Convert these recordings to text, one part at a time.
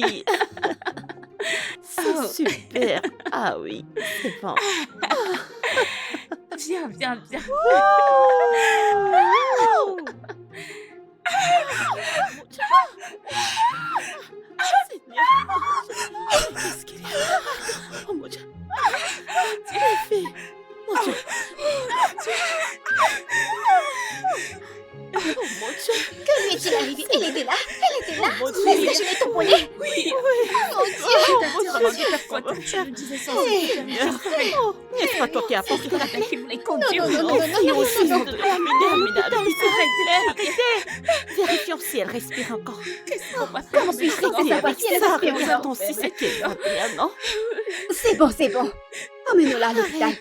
oui. C'est super. Ah oui, c'est bon. Viens. Qu'est-ce qu'il y a? Oh mon Dieu. Les filles. Mon Dieu. Oh mon Dieu. Que lui est-il arrivé? Elle était là. Oh mon Dieu. Est-ce que je l'ai tamponné? Oui. Oh mon Dieu. Je me disais ça. Oh, n'est-ce pas toi qui as apporté la clé? Qui voulait conduire. Oh, fille aussi, on devrait l'amener à l'hôpital. Arrêtez. Vérifions si elle respire encore. Comment puis-je Arrêtez savoir avec si elle ça. respire Regardons encore? si c'est qu'elle va bien, non? C'est bon. Emmenons-la à l'hôpital.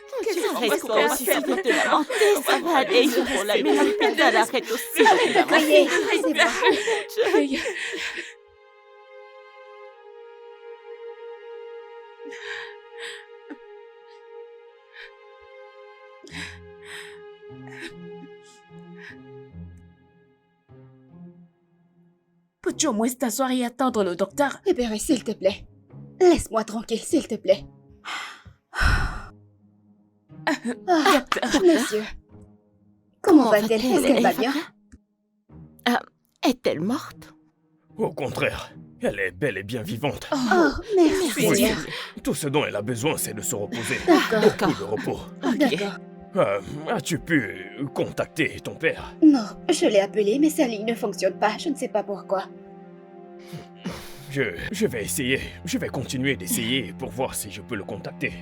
Arrête toi aussi, si tu te lamenter, ça va aller. Il faut l'amener à l'hôpital. Arrête aussi. Arrête de crier. C'est bon. Peux-tu au moins t'asseoir et attendre le docteur? Libéré, s'il te plaît. Laisse-moi tranquille, s'il te plaît. Monsieur. Comment va-t-elle? Est-ce qu'elle va bien? Est-elle morte? Au contraire, elle est bel et bien vivante. Oh, merci, Oui. Seigneur. Tout ce dont elle a besoin, c'est de se reposer. D'accord. Beaucoup de repos. D'accord. As-tu pu contacter ton père? Non, je l'ai appelé, mais sa ligne ne fonctionne pas. Je ne sais pas pourquoi. Je vais essayer. Je vais continuer d'essayer pour voir si je peux le contacter.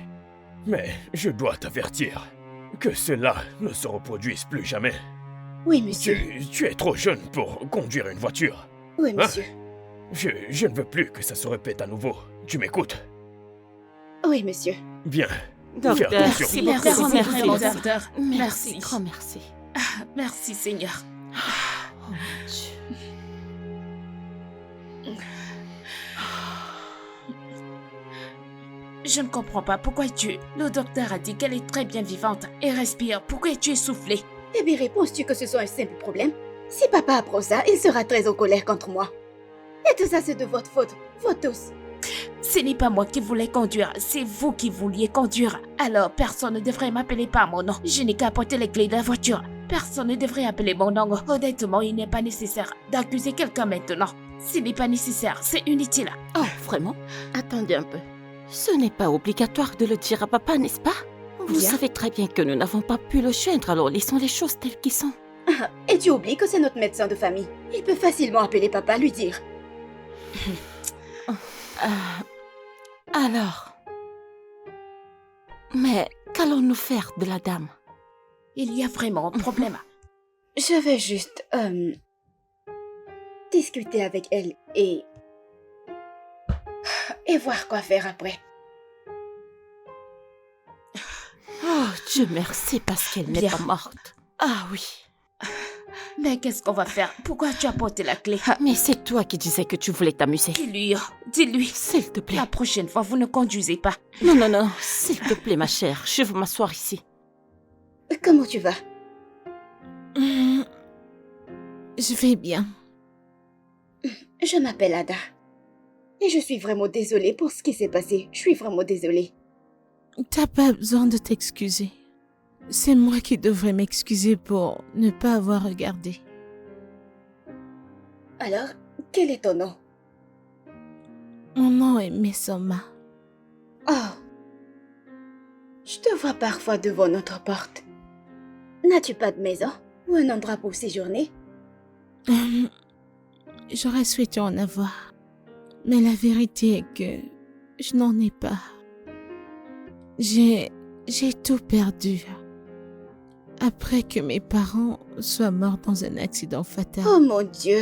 Mais je dois t'avertir que cela ne se reproduise plus jamais. Oui, monsieur. Tu es trop jeune pour conduire une voiture. Oui, monsieur. Je ne veux plus que ça se répète à nouveau. Tu m'écoutes? Oui, monsieur. Bien. Docteur, Fais attention. merci Merci, beaucoup. merci, Merci. docteur. Merci. Grand merci. Merci, Seigneur. Oh mon Dieu. Je ne comprends pas. Pourquoi es-tu... Le docteur a dit qu'elle est très bien vivante et respire. Pourquoi es-tu essoufflé? Eh bien, réponds-tu que ce soit un simple problème? Si papa apprend ça, il sera très en colère contre moi. Et tout ça, c'est de votre faute. Vous tous. Ce n'est pas moi qui voulais conduire, c'est vous qui vouliez conduire. Alors, personne ne devrait m'appeler par mon nom. Je n'ai qu'à porter les clés de la voiture. Personne ne devrait appeler mon nom. Honnêtement, il n'est pas nécessaire d'accuser quelqu'un maintenant. Ce n'est pas nécessaire, c'est inutile. Oh, vraiment? Attendez un peu. Ce n'est pas obligatoire de le dire à papa, n'est-ce pas? Vous Bien. savez très bien que nous n'avons pas pu le joindre, alors laissons les choses telles qu'elles sont. Et tu oublies que c'est notre médecin de famille. Il peut facilement appeler papa, lui dire. Alors... Mais qu'allons-nous faire de la dame? Il y a vraiment un problème. Je vais juste, discuter avec elle et voir quoi faire après. Oh, Dieu merci parce qu'elle n'est Bien. pas morte. Ah oui. Mais qu'est-ce qu'on va faire? Pourquoi tu as porté la clé? Mais c'est toi qui disais que tu voulais t'amuser. Dis-lui. S'il te plaît. La prochaine fois, vous ne conduisez pas. Non. S'il te plaît, ma chère. Je veux m'asseoir ici. Comment tu vas? Je vais bien. Je m'appelle Ada. Et je suis vraiment désolée pour ce qui s'est passé. Je suis vraiment désolée. T'as pas besoin de t'excuser. C'est moi qui devrais m'excuser pour ne pas avoir regardé. Alors, quel est ton nom? Mon nom est Messoma. Oh. Je te vois parfois devant notre porte. N'as-tu pas de maison ou un endroit pour séjourner? J'aurais souhaité en avoir. Mais la vérité est que je n'en ai pas. J'ai tout perdu. Après que mes parents soient morts dans un accident fatal. Oh mon Dieu.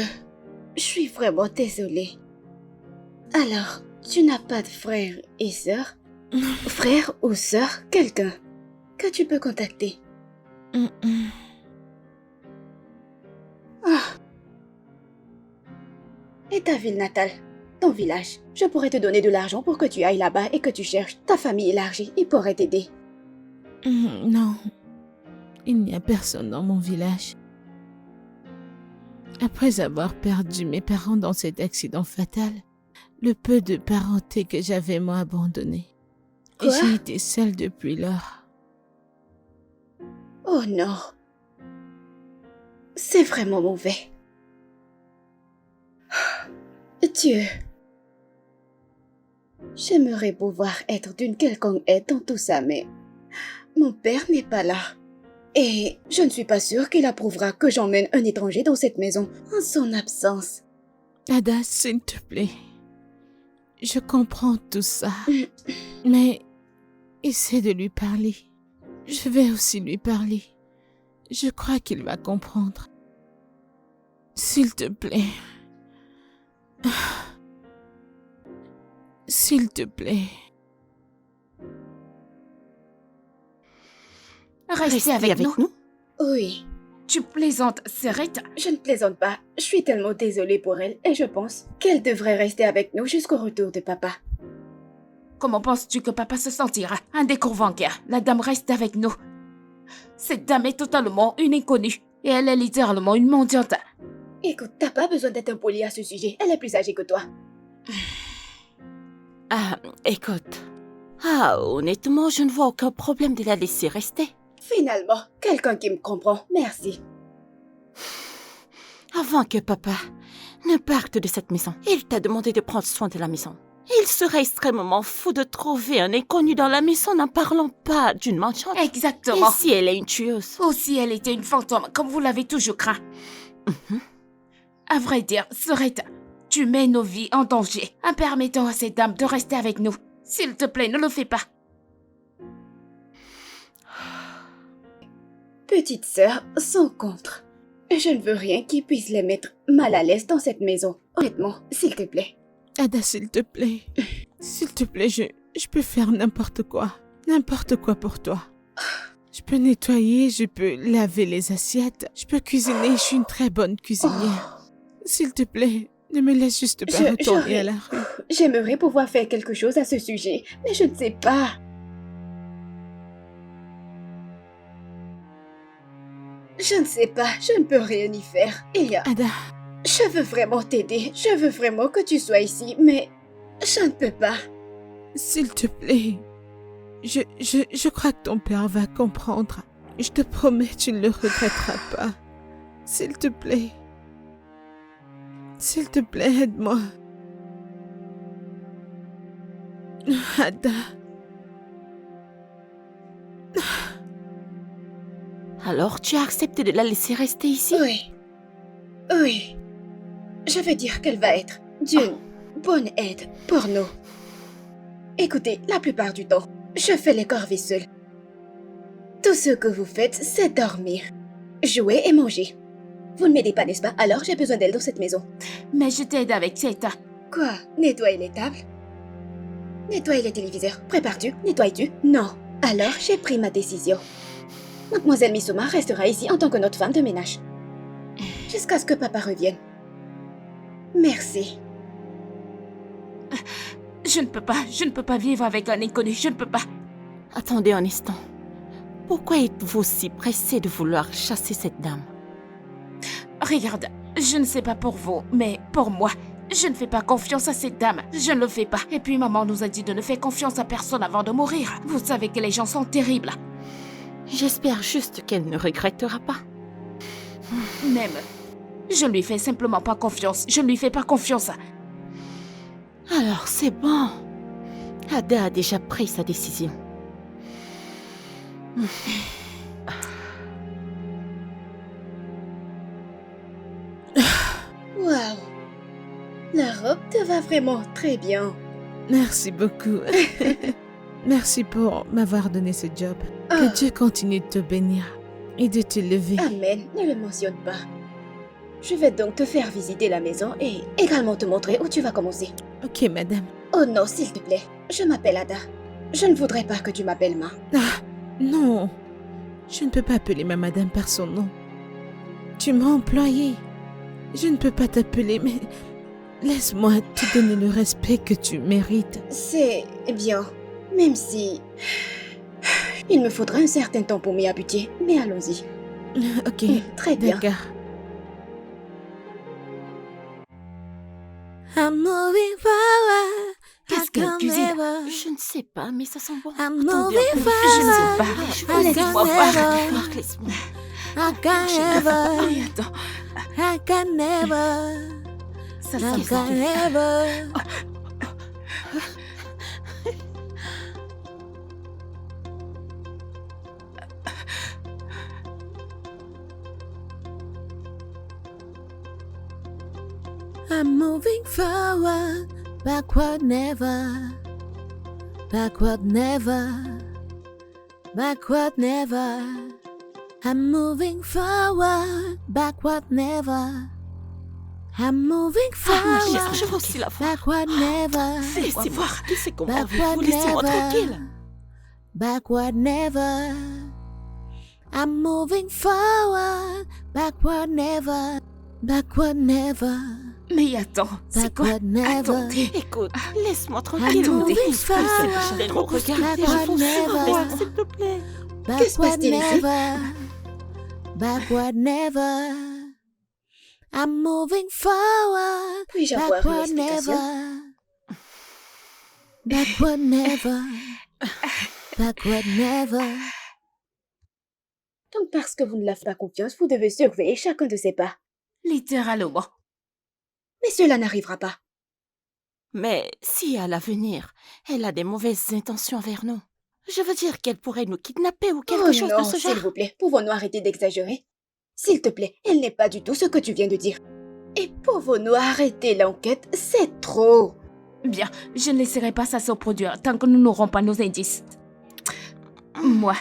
Je suis vraiment désolée. Alors, tu n'as pas de frère et sœur? Frère ou sœur, quelqu'un que tu peux contacter? Ah. Et ta ville natale? Ton village? Je pourrais te donner de l'argent pour que tu ailles là-bas et que tu cherches ta famille élargie. Ils pourraient t'aider. Non. Il n'y a personne dans mon village. Après avoir perdu mes parents dans cet accident fatal, le peu de parenté que j'avais moi abandonné. Et Quoi? j'ai été seule depuis lors. Oh non. C'est vraiment mauvais. Dieu. J'aimerais pouvoir être d'une quelconque aide dans tout ça, mais mon père n'est pas là. Et je ne suis pas sûre qu'il approuvera que j'emmène un étranger dans cette maison en son absence. Ada, s'il te plaît. Je comprends tout ça. Mais essaie de lui parler. Je vais aussi lui parler. Je crois qu'il va comprendre. S'il te plaît. S'il te plaît. Restez avec nous. Oui, Tu plaisantes, Serette. je ne plaisante pas. Je suis tellement désolée pour elle et je pense qu'elle devrait rester avec nous jusqu'au retour de papa. Comment penses-tu que papa se sentira? Un décours bancaire. La dame reste avec nous. Cette dame est totalement une inconnue. Et elle est littéralement une mendiante. Écoute, t'as pas besoin d'être impoli à ce sujet. Elle est plus âgée que toi. Ah, écoute. Ah, honnêtement, je ne vois aucun problème de la laisser rester. Finalement, quelqu'un qui me comprend. Merci. Avant que papa ne parte de cette maison, il t'a demandé de prendre soin de la maison. Il serait extrêmement fou de trouver un inconnu dans la maison n'en parlant pas d'une mendiante. Exactement. Et si elle est une tueuse? Aussi, elle était une fantôme, comme vous l'avez toujours craint. À vrai dire, Serette, tu mets nos vies en danger en permettant à cette dame de rester avec nous. S'il te plaît, ne le fais pas. Petite sœur, sans contre. Je ne veux rien qui puisse les mettre mal à l'aise dans cette maison. Honnêtement, s'il te plaît. Ada, s'il te plaît. S'il te plaît, je peux faire n'importe quoi. N'importe quoi pour toi. Je peux nettoyer, je peux laver les assiettes, je peux cuisiner, je suis une très bonne cuisinière. S'il te plaît, ne me laisse juste pas retourner à la rue. J'aimerais pouvoir faire quelque chose à ce sujet, mais je ne sais pas. Je ne sais pas, je ne peux rien y faire. Et Ada, je veux vraiment t'aider, je veux vraiment que tu sois ici, mais je ne peux pas. s'il te plaît. Je crois que ton père va comprendre. Je te promets, tu ne le regretteras pas. S'il te plaît. S'il te plaît, aide-moi. Ada. Alors tu as accepté de la laisser rester ici? Oui. Oui. Je veux dire qu'elle va être d'une bonne aide pour nous. Écoutez, la plupart du temps, je fais les corvées seule. Tout ce que vous faites, c'est dormir, jouer et manger. Vous ne m'aidez pas, n'est-ce pas? Alors j'ai besoin d'elle dans cette maison. Mais je t'aide avec cette... Quoi? Nettoyer les tables? Nettoyer les téléviseurs? Prépares-tu? Nettoies-tu? Non. Alors j'ai pris ma décision. Mademoiselle Misuma restera ici en tant que notre femme de ménage. Jusqu'à ce que papa revienne. Merci. Je ne peux pas vivre avec un inconnu, je ne peux pas. Attendez un instant. Pourquoi êtes-vous si pressé de vouloir chasser cette dame? Regarde, je ne sais pas pour vous, mais pour moi, je ne fais pas confiance à cette dame. Je ne le fais pas. Et puis maman nous a dit de ne faire confiance à personne avant de mourir. Vous savez que les gens sont terribles. J'espère juste qu'elle ne regrettera pas. Même, je ne lui fais simplement pas confiance. Je ne lui fais pas confiance. Alors c'est bon. Ada a déjà pris sa décision. Waouh. La robe te va vraiment très bien. Merci beaucoup. Merci pour m'avoir donné ce job. Ah. Que Dieu continue de te bénir et de te lever. Amen, ne le mentionne pas. Je vais donc te faire visiter la maison et également te montrer où tu vas commencer. Ok, madame. Oh non, s'il te plaît. Je m'appelle Ada. Je ne voudrais pas que tu m'appelles Ma. Ah, non. Je ne peux pas appeler ma madame par son nom. Tu m'as employée. Je ne peux pas t'appeler, mais laisse-moi te donner le respect que tu mérites. C'est bien. Même si... Il me faudra un certain temps pour m'y habituer, mais allons-y. Ok, Très bien. d'accord. I'm moving forward. qu'elle cuisine? Je ne sais pas, mais ça sent bon. I'm Attendez un peu. Je ne sais pas. Laisse-moi Laisse-moi voir. voir. Laisse-moi. I can never, Oui, attends. I can never, Ça I sent can bon. never. I'm moving forward, backward never, backward never, backward never. I'm moving forward, backward never. I'm moving Ah, ma chère, forward, je veux aussi la voir. backward never, Laissez-moi voir. Qui c'est qu'on parle avec backward vous? Laissez-moi never, tranquille. backward never. I'm moving forward, backward never, backward never, Mais attends, c'est quoi? backward never. Attendez. Écoute, laisse-moi tranquille. I'm Me moving dérange pas, forward, c'est de me regarder. backward Je vous never. supplie, s'il te plaît. Que se Backward passe-t-il ici? never, backward never. I'm moving forward, Puis-je avoir une backward explication? never, backward never, backward never. Donc parce que vous ne l'avez pas confiance, vous devez surveiller chacun de ses pas. Littéralement. Mais cela n'arrivera pas. Mais si à l'avenir, elle a des mauvaises intentions envers nous, je veux dire qu'elle pourrait nous kidnapper ou quelque Oh chose non, de ce genre. s'il vous plaît, pouvons-nous arrêter d'exagérer? S'il te plaît, elle n'est pas du tout ce que tu viens de dire. Et pouvons-nous arrêter l'enquête? C'est trop. Bien, je ne laisserai pas ça se produire tant que nous n'aurons pas nos indices. Moi,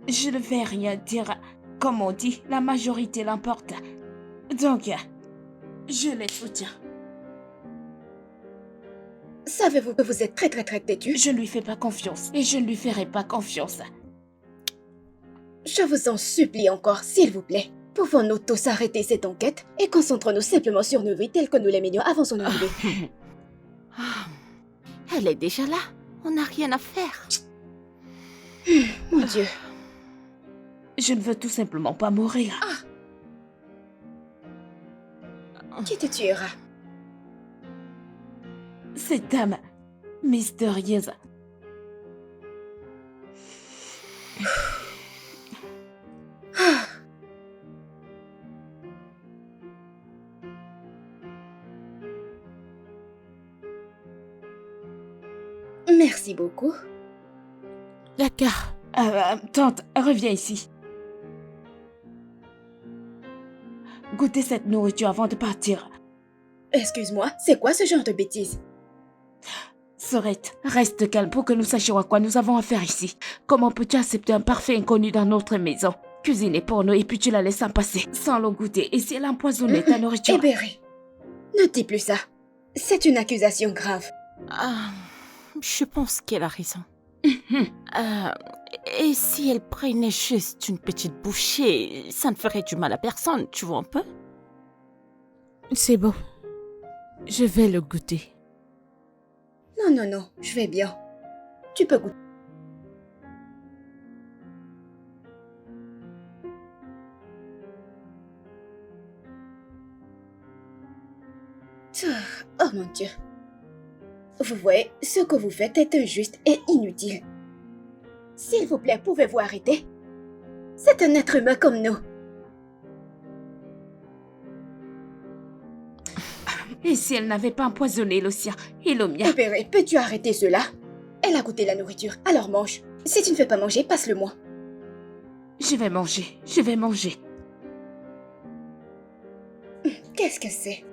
je ne vais rien dire. Comme on dit, la majorité l'emporte. Donc, je les soutiens. Savez-vous que vous êtes très têtu? Je ne lui fais pas confiance et je ne lui ferai pas confiance. Je vous en supplie encore, s'il vous plaît. Pouvons-nous tous arrêter cette enquête et concentrons-nous simplement sur nos vies telles que nous les menions avant son arrivée? Ah, elle est déjà là. On n'a rien à faire. Mon Dieu. Je ne veux tout simplement pas mourir. Qui te tuera? Cette dame mystérieuse. Merci beaucoup. D'accord. Tante, reviens ici. Goûtez cette nourriture avant de partir. Excuse-moi, c'est quoi ce genre de bêtises? Sorette, reste calme pour que nous sachions à quoi nous avons affaire ici. Comment peux-tu accepter un parfait inconnu dans notre maison? Cuisiner pour nous et puis tu la laisses en passer, sans le goûter. Et si elle a empoisonné ta nourriture? Hébéré, ne dis plus ça. C'est une accusation grave. Ah, je pense qu'elle a raison. Et si elle prenait juste une petite bouchée, ça ne ferait du mal à personne, tu vois un peu? C'est bon. Je vais le goûter. Non, je vais bien. Tu peux goûter. Oh mon Dieu. Vous voyez, ce que vous faites est injuste et inutile. S'il vous plaît, pouvez-vous arrêter? C'est un être humain comme nous. Et si elle n'avait pas empoisonné le sien et le mien? Hébéré, peux-tu arrêter cela? Elle a goûté la nourriture, alors mange. Si tu ne fais pas manger, passe-le-moi. Je vais manger, je vais manger. Qu'est-ce que c'est?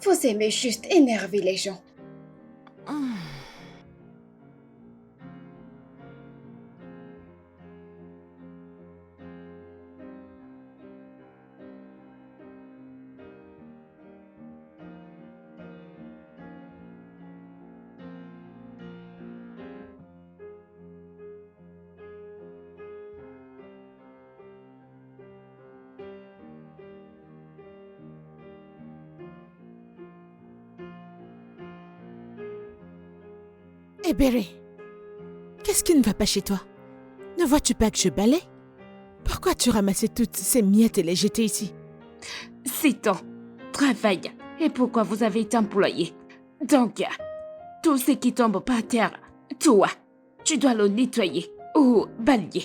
Vous aimez juste énerver les gens. Hébéré, qu'est-ce qui ne va pas chez toi? Ne vois-tu pas que je balaie? Pourquoi tu ramassais toutes ces miettes et les jetais ici? C'est ton travail. Et pourquoi vous avez été employé? Donc, tout ce qui tombe par terre, toi, tu dois le nettoyer ou balayer.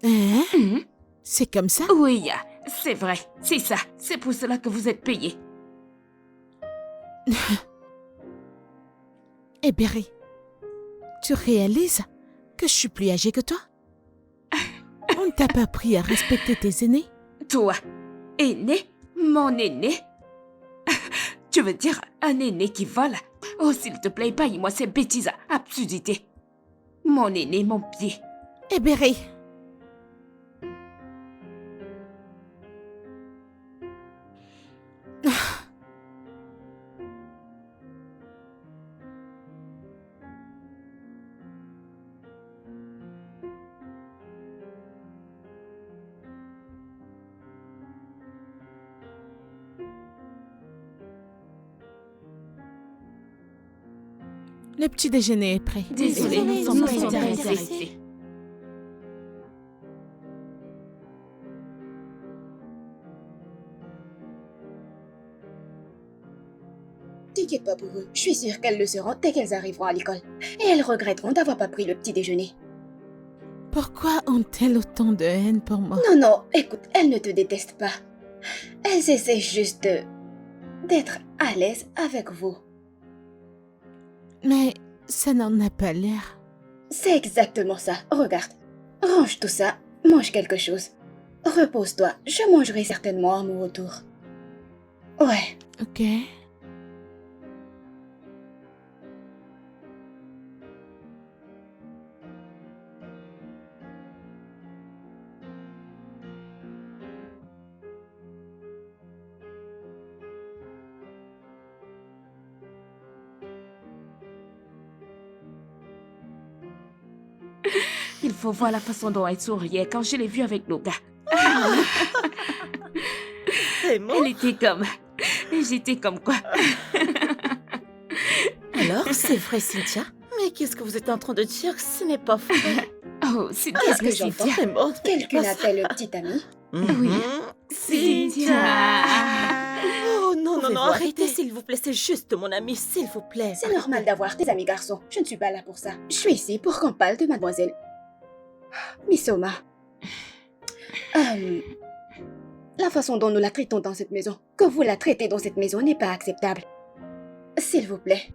Hein? Mhm. C'est comme ça? Oui, c'est vrai, c'est ça. C'est pour cela que vous êtes payé. Eh Berry, tu réalises que je suis plus âgée que toi? On ne t'a pas appris à respecter tes aînés? Toi, aîné, mon aîné. Tu veux dire un aîné qui vole? Oh, s'il te plaît, paye-moi ces bêtises, absurdités. Mon aîné, mon pied. Eh Berry, le petit déjeuner est prêt. Désolé, nous sommes pas intéressés. T'inquiète pas pour eux. Je suis sûre qu'elles le seront dès qu'elles arriveront à l'école. Et elles regretteront d'avoir pas pris le petit déjeuner. Pourquoi ont-elles autant de haine pour moi? Non, non, écoute, elles ne te détestent pas. Elles essaient juste d'être à l'aise avec vous. Mais ça n'en a pas l'air. C'est exactement ça. Regarde. Range tout ça, mange quelque chose. Repose-toi, je mangerai certainement à mon retour. Ouais. Ok. Il faut voir la façon dont elle souriait quand je l'ai vue avec nos gars. C'est moi. Elle était comme... Et j'étais comme quoi? Alors, c'est vrai, Cynthia? Mais qu'est-ce que vous êtes en train de dire? Ce n'est pas vrai. Oh, c'est Qu'est-ce bien que j'entends? Cynthia. C'est bon. Quelqu'un appelle le petit ami. Oui. Cynthia. Oh non, non, Pouvez-vous non, arrêter? arrêtez, s'il vous plaît. C'est juste mon ami, s'il vous plaît. C'est normal d'avoir des amis garçons. Je ne suis pas là pour ça. Je suis ici pour qu'on parle de mademoiselle Misoma. La façon dont nous la traitons dans cette maison, que vous la traitez dans cette maison n'est pas acceptable. S'il vous plaît.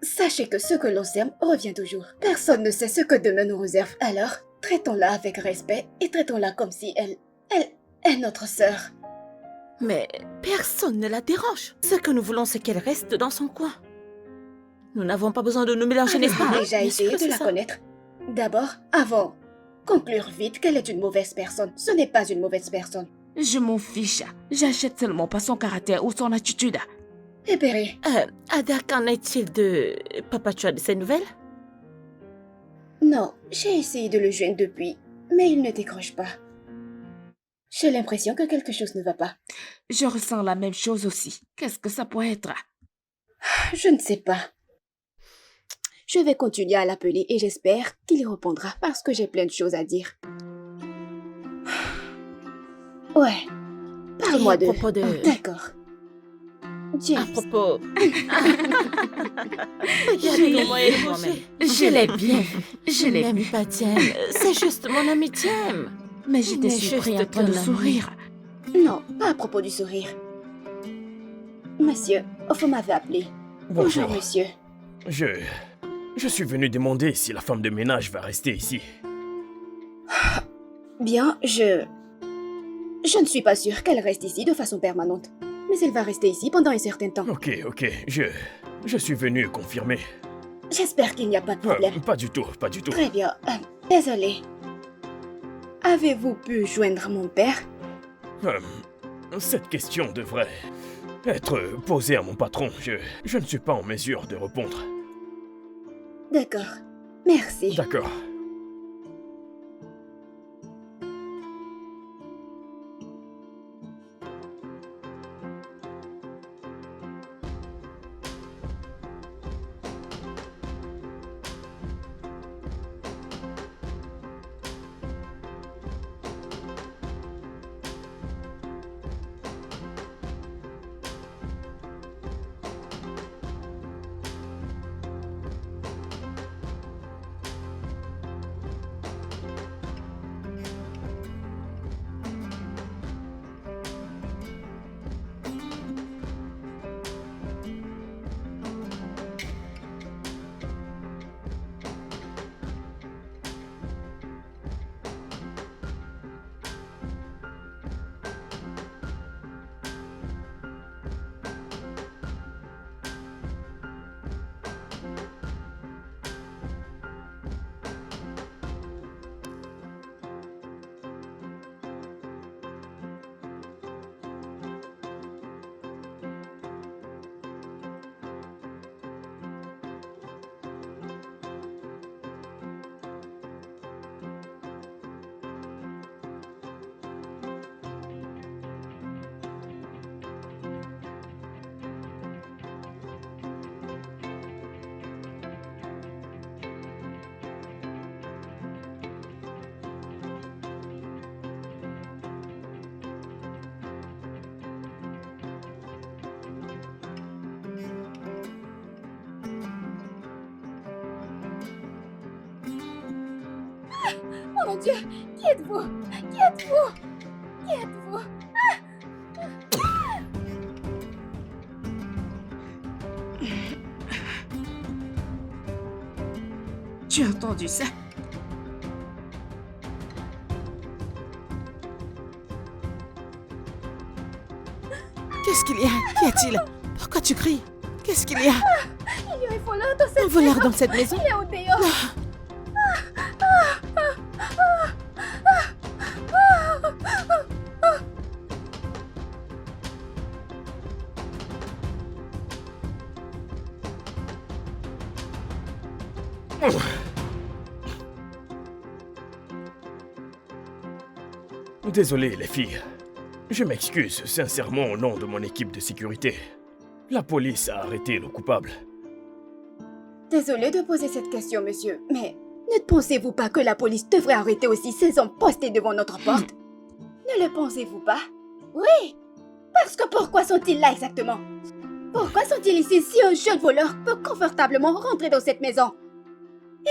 Sachez que ce que l'on sème revient toujours. Personne ne sait ce que demain nous réserve. Alors, traitons-la avec respect et traitons-la comme si elle est notre sœur. Mais personne ne la dérange. Ce que nous voulons, c'est qu'elle reste dans son coin. Nous n'avons pas besoin de nous mélanger, n'est-ce pas? Avez-vous déjà Bien essayé sûr que de la c'est ça. connaître? D'abord, avant. Conclure vite qu'elle est une mauvaise personne. Ce n'est pas une mauvaise personne. Je m'en fiche. J'achète seulement pas son caractère ou son attitude. Eh Berry, Ada, qu'en est-il de... Papa, tu as de ses nouvelles? non, j'ai essayé de le joindre depuis, mais il ne décroche pas. J'ai l'impression que quelque chose ne va pas. Je ressens la même chose aussi. Qu'est-ce que ça pourrait être? Je ne sais pas. Je vais continuer à l'appeler et j'espère qu'il y répondra parce que j'ai plein de choses à dire. Ouais, parle-moi Et à de... propos de- Oh, d'accord. À James, propos... Regardez comment elle est mangée. Je l'ai bien vu. Je l'ai n'aime vu. pas Diem. C'est juste mon ami Diem. Mais j'étais Il n'est surpris en juste train de qu'un ami. sourire. non, pas à propos du sourire. Monsieur, vous m'avez appelé. Bonjour. monsieur. Je suis venu demander si la femme de ménage va rester ici. Bien, je ne suis pas sûre qu'elle reste ici de façon permanente. Mais elle va rester ici pendant un certain temps. Ok, je suis venu confirmer. J'espère qu'il n'y a pas de problème. Pas du tout, pas du tout. Très bien. Désolé. Avez-vous pu joindre mon père? Cette question devrait être posée à mon patron. Je ne suis pas en mesure de répondre. D'accord. Merci. D'accord. Oh mon Dieu! Qui êtes-vous? Qui êtes-vous? Qui êtes-vous? Tu as entendu ça? Qu'est-ce qu'il y a? Qu'y a-t-il? Pourquoi tu cries? Qu'est-ce qu'il y a? Il y a un voleur dans cette Un voleur dans cette maison? Il est au dehors! Désolé, les filles. Je m'excuse sincèrement au nom de mon équipe de sécurité. La police a arrêté le coupable. Désolé de poser cette question, monsieur, mais ne pensez-vous pas que la police devrait arrêter aussi ces hommes postés devant notre porte? Ne le pensez-vous pas? Oui! Parce que pourquoi sont-ils là exactement? Pourquoi sont-ils ici si un jeune voleur peut confortablement rentrer dans cette maison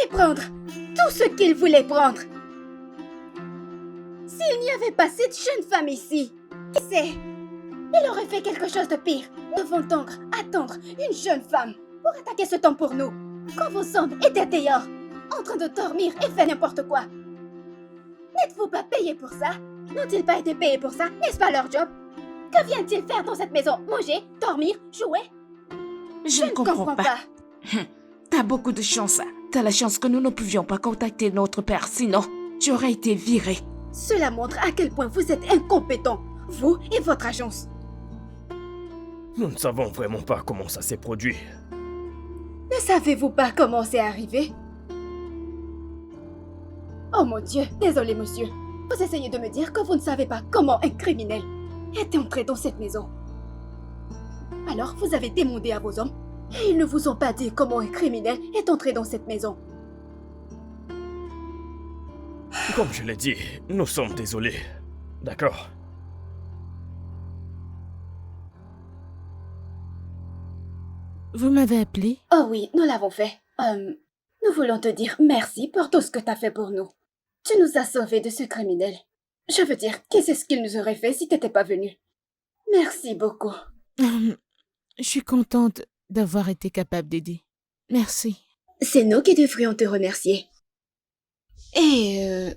et prendre tout ce qu'il voulait prendre? S'il n'y avait pas cette jeune femme ici, qui sait? Il aurait fait quelque chose de pire. Devant attendre une jeune femme pour attaquer ce temps pour nous. Quand vos hommes étaient dehors, en train de dormir et faire n'importe quoi. N'êtes-vous pas payés pour ça? N'ont-ils pas été payés pour ça? N'est-ce pas leur job? Que viennent-ils faire dans cette maison? Manger? Dormir? Jouer? Je ne comprends pas. T'as beaucoup de chance. T'as la chance que nous ne pouvions pas contacter notre père, sinon tu aurais été viré. Cela montre à quel point vous êtes incompétents, vous et votre agence. Nous ne savons vraiment pas comment ça s'est produit. Ne savez-vous pas comment c'est arrivé? Oh mon Dieu, désolé monsieur. Vous essayez de me dire que vous ne savez pas comment un criminel est entré dans cette maison. Alors vous avez demandé à vos hommes et ils ne vous ont pas dit comment un criminel est entré dans cette maison. Comme je l'ai dit, nous sommes désolés. D'accord? Vous m'avez appelé? Oh oui, nous l'avons fait. Nous voulons te dire merci pour tout ce que tu as fait pour nous. Tu nous as sauvés de ce criminel. Je veux dire, qu'est-ce qu'il nous aurait fait si t'étais pas venu? Merci beaucoup. Je suis contente d'avoir été capable d'aider. Merci. C'est nous qui devrions te remercier. Et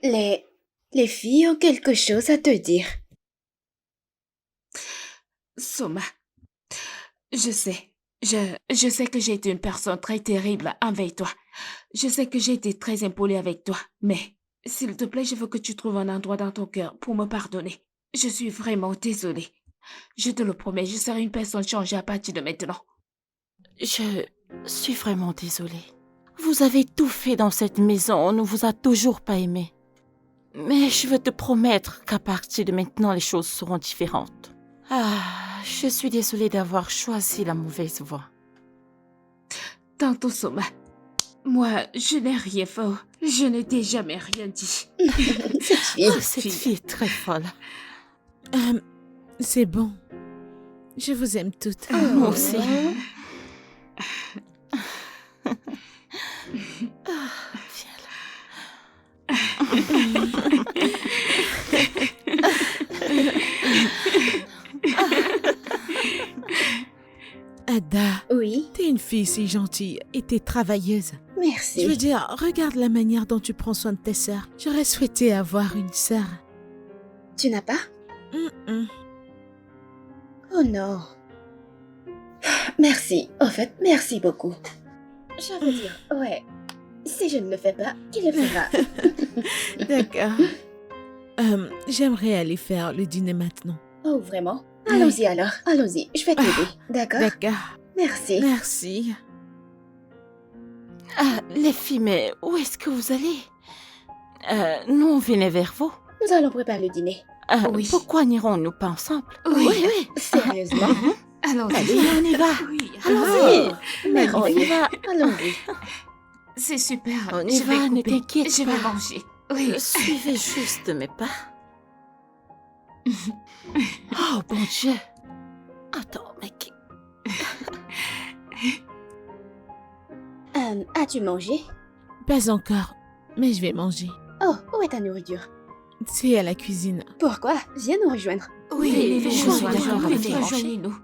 les filles ont quelque chose à te dire. Soma, je sais. Je sais que j'ai été une personne très terrible avec toi. Je sais que j'ai été très impolie avec toi. Mais, s'il te plaît, je veux que tu trouves un endroit dans ton cœur pour me pardonner. Je suis vraiment désolée. Je te le promets, je serai une personne changée à partir de maintenant. Je suis vraiment désolée. Vous avez tout fait dans cette maison, on ne vous a toujours pas aimé. Mais je veux te promettre qu'à partir de maintenant, les choses seront différentes. Ah, je suis désolée d'avoir choisi la mauvaise voie. Tantôt, Soma. Moi, je n'ai rien fait. Je ne t'ai jamais rien dit. Cette fille est très folle. C'est bon. Je vous aime toutes. Moi aussi. Viens Ada, Oui, t'es une fille si gentille et t'es travailleuse. merci. Je veux dire, regarde la manière dont tu prends soin de tes sœurs. J'aurais souhaité avoir une sœur. Tu n'as pas? Oh non. Merci. En fait, merci beaucoup. Je veux dire, ouais. Si je ne le fais pas, qui le fera? D'accord. J'aimerais aller faire le dîner maintenant. Oh, vraiment? Allons-y alors. Allons-y. Je vais t'aider. D'accord? D'accord. Merci. Merci. Ah, les filles, mais où est-ce que vous allez? Nous, on venait vers vous. Nous allons préparer le dîner. Oui. Pourquoi n'irons-nous pas ensemble? Oui. Sérieusement? Allons-y. Allez, on y va. Oui. Allons-y. Merci. On y va. Allons-y. C'est super. On y Je vais va, ne couper. t'inquiète Je vais pas. manger. Oui. Suivez juste mes pas. Oh, bon Dieu. Attends, mais qui... As-tu mangé? Pas encore. mais je vais manger. Oh, où est ta nourriture? C'est à la cuisine. Pourquoi? Viens nous rejoindre. Oui, je suis d'accord avec toi. rejoignez-nous.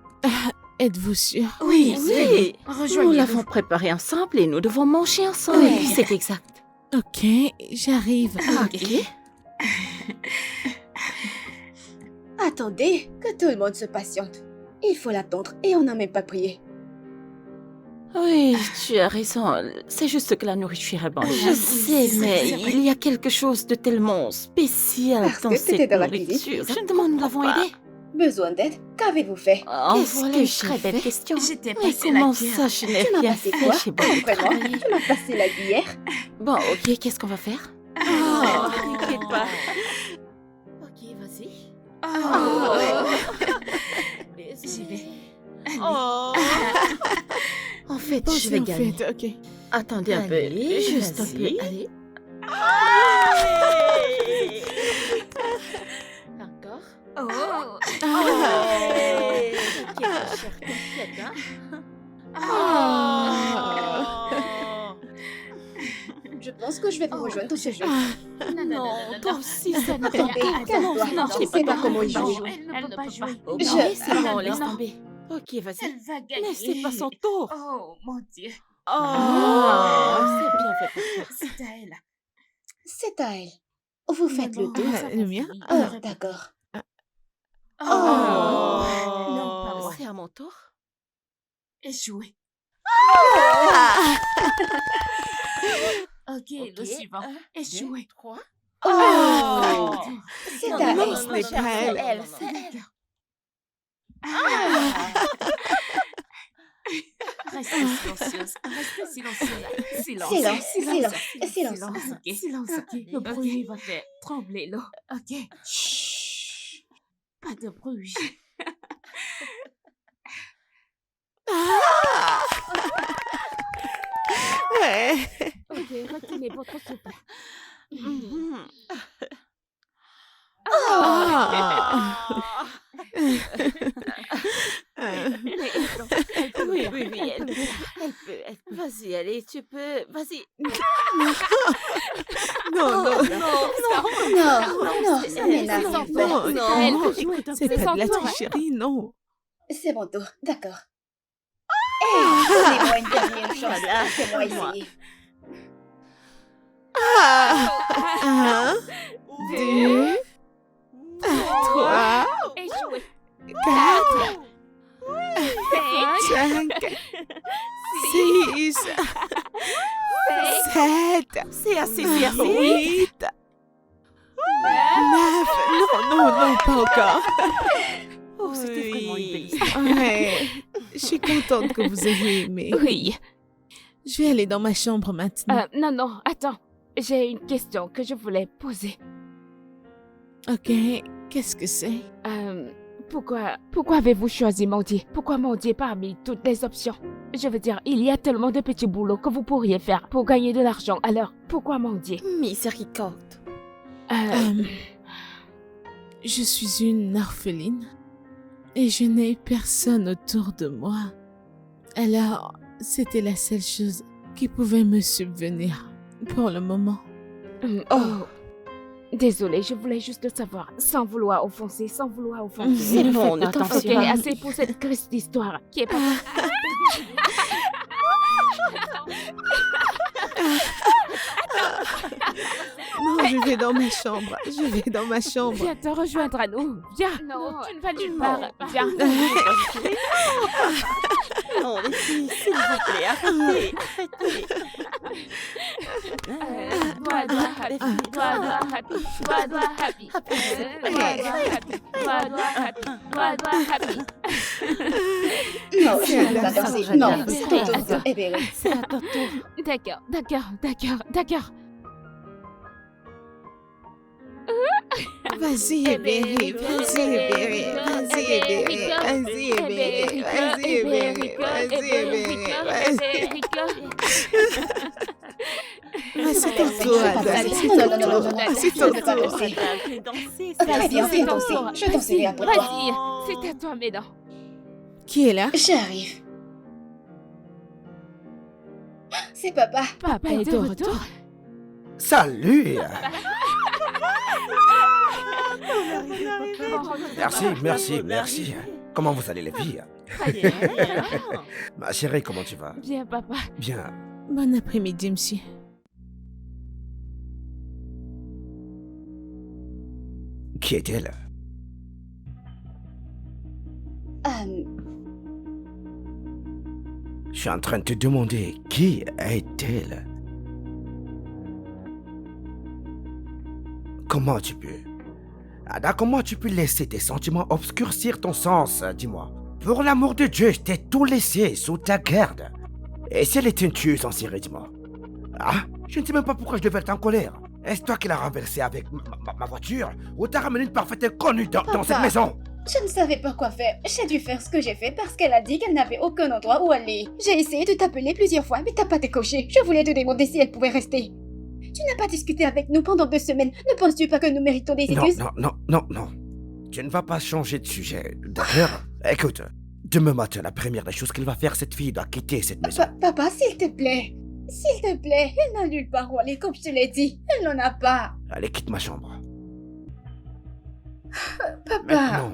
Êtes-vous sûr? Oui, oui. Nous Rejoignez-nous. l'avons préparé ensemble et nous devons manger ensemble. Oui. C'est exact. Ok, j'arrive. Ok. Attendez, que tout le monde se patiente. Il faut l'attendre et on n'a même pas prié. Oui, tu as raison. C'est juste que la nourriture est bonne. Je sais, mais il y a quelque chose de tellement spécial Parce dans que cette t'étais dans la cuisine, nourriture. c'est Je me demande, nous l'avons aidé? Besoin d'aide? Qu'avez-vous fait? Oh, Qu'est-ce voilà que une j'ai très belle fait? question. J'étais Mais passée la comment cuillère. ça, je n'ai Tu m'as rien passé fait? quoi? J'ai beaucoup Vraiment? travaillé. Tu m'as passé la cuillère? Bon, ok, qu'est-ce qu'on va faire? Oh, t'inquiète pas. Ok, vas-y. Oh. Désolée. J'y vais. Oh. En fait, Bon, je vais en gagner. fait, ok. Attendez un peu. Allez, Juste un vas-y. peu. Allez. Encore. Oh. Ok, ma chère, t'inquiète, hein. Je pense que je vais vous rejoindre dans ce jeu. Non, toi aussi, ça n'a pas Attendez, calme-toi. non, Je ne sais pas comment il joue. Elle ne peut pas jouer. Ok, Je- c'est bon, laisse Non. tomber. Ok, vas-y. Elle va gagner. Mais c'est pas son tour. Oh, mon Dieu. Oh, c'est bien fait pour toi. C'est à elle. C'est à elle. Vous faites le Non, tour. nous avons le mien? fini. Oh, d'accord. Oh. Oh. Non, pas moi. C'est à mon tour. Échoué. Ok, le Ok, suivant. 1, Échoué. 2, 3. Oh, c'est Non, à non, elle. non, ce n'est cher, pas c'est elle. elle, c'est elle. Restez silencieuse. Restez silencieuse. Silence. Silence, silence, silence. Silence, ok. Silence, ok. Le bruit va faire trembler l'eau. Ok. Chut. Pas de bruit. Ouais. Ok, retenez votre souffle. Mhm. Oui, oui, oui, elle peut. Vas-y, allez, tu peux. Vas-y. Non, non, Non, non, ça m'énerve. non, Elle non, peut jouer. c'est C'est pas son de la tour. tricherie, non. C'est mon tour, d'accord. Hey, donnez-moi une dernière chance. Voilà, Laissez-moi moi. essayer. Un, deux, trois, Échoué. quatre, Cinq. 5, 6, 7, C'est assez, c'est assez. 8, 9. Non, non, non, pas encore. Oh, c'était Oui. vraiment une belle histoire. Ouais, je suis contente que vous ayez aimé. Oui. Je vais aller dans ma chambre maintenant. Non, non, attends. J'ai une question que je voulais poser. Ok, qu'est-ce que c'est? Pourquoi avez-vous choisi mendier? Pourquoi mendier parmi toutes les options? Je veux dire, il y a tellement de petits boulots que vous pourriez faire pour gagner de l'argent. Alors, pourquoi mendier? Miséricorde. Je suis une orpheline et je n'ai personne autour de moi. Alors, c'était la seule chose qui pouvait me subvenir pour le moment. Oh. Désolée, je voulais juste le savoir, sans vouloir offenser, sans vouloir offenser. C'est Ne bon, faites ne pas t'en attention. fais Ok, pas. assez pour cette triste histoire qui est pas... Non, je vais dans ma chambre. Je vais dans ma chambre. Viens te rejoindre à nous. Viens. Non, tu ne vas nulle part. Viens. Non, les filles, s'il vous plaît, arrêtez, arrêtez. Doigt happy, doigt happy, doigt happy, doigt happy. Non, je ne veux pas danser. Non, Attends, c'est ton tour. Eh bien oui. C'est à ton tour. D'accord. Vas-y, Eberi, vas-y, Eberi, vas-y, Eberi, vas-y, Eberi, vas-y, Eberi, vas-y, Eberi, vas-y. C'est ton tour, Je vais pas Adèle. danser. Non, non, non, non, non. C'est Je ton ne veux pas tour. danser. Fais danser, Très bien, C'est fais ton danser. tour. Je danserai après toi. Vas-y, c'est à toi, Médan. Qui est là? J'arrive. C'est papa. Papa est de retour. Salut. Merci. Comment vous allez les filles? Très bien. Ma chérie, comment tu vas? Bien, papa. Bien. Bon après-midi, monsieur. Qui est-elle? Je suis en train de te demander qui est-elle? Comment tu peux? Ada, comment tu peux laisser tes sentiments obscurcir ton sens, dis-moi? Pour l'amour de Dieu, je t'ai tout laissé sous ta garde. Et si elle est une tueuse en série, dis-moi? Ah, je ne sais même pas pourquoi je devais être en colère. Est-ce toi qui l'as renversée avec ma voiture? Ou t'as ramené une parfaite inconnue dans cette maison? Je ne savais pas quoi faire. J'ai dû faire ce que j'ai fait parce qu'elle a dit qu'elle n'avait aucun endroit où aller. J'ai essayé de t'appeler plusieurs fois, mais t'as pas décoché. Je voulais te demander si elle pouvait rester. Tu n'as pas discuté avec nous pendant 2 semaines. Ne penses-tu pas que nous méritons des excuses? Non. Tu ne vas pas changer de sujet, d'accord? Écoute, demain matin, la première des choses qu'elle va faire, cette fille doit quitter cette maison. Papa, s'il te plaît. S'il te plaît, elle n'a nulle part où aller, comme je te l'ai dit. Elle n'en a pas. Allez, quitte ma chambre. Papa. Maintenant.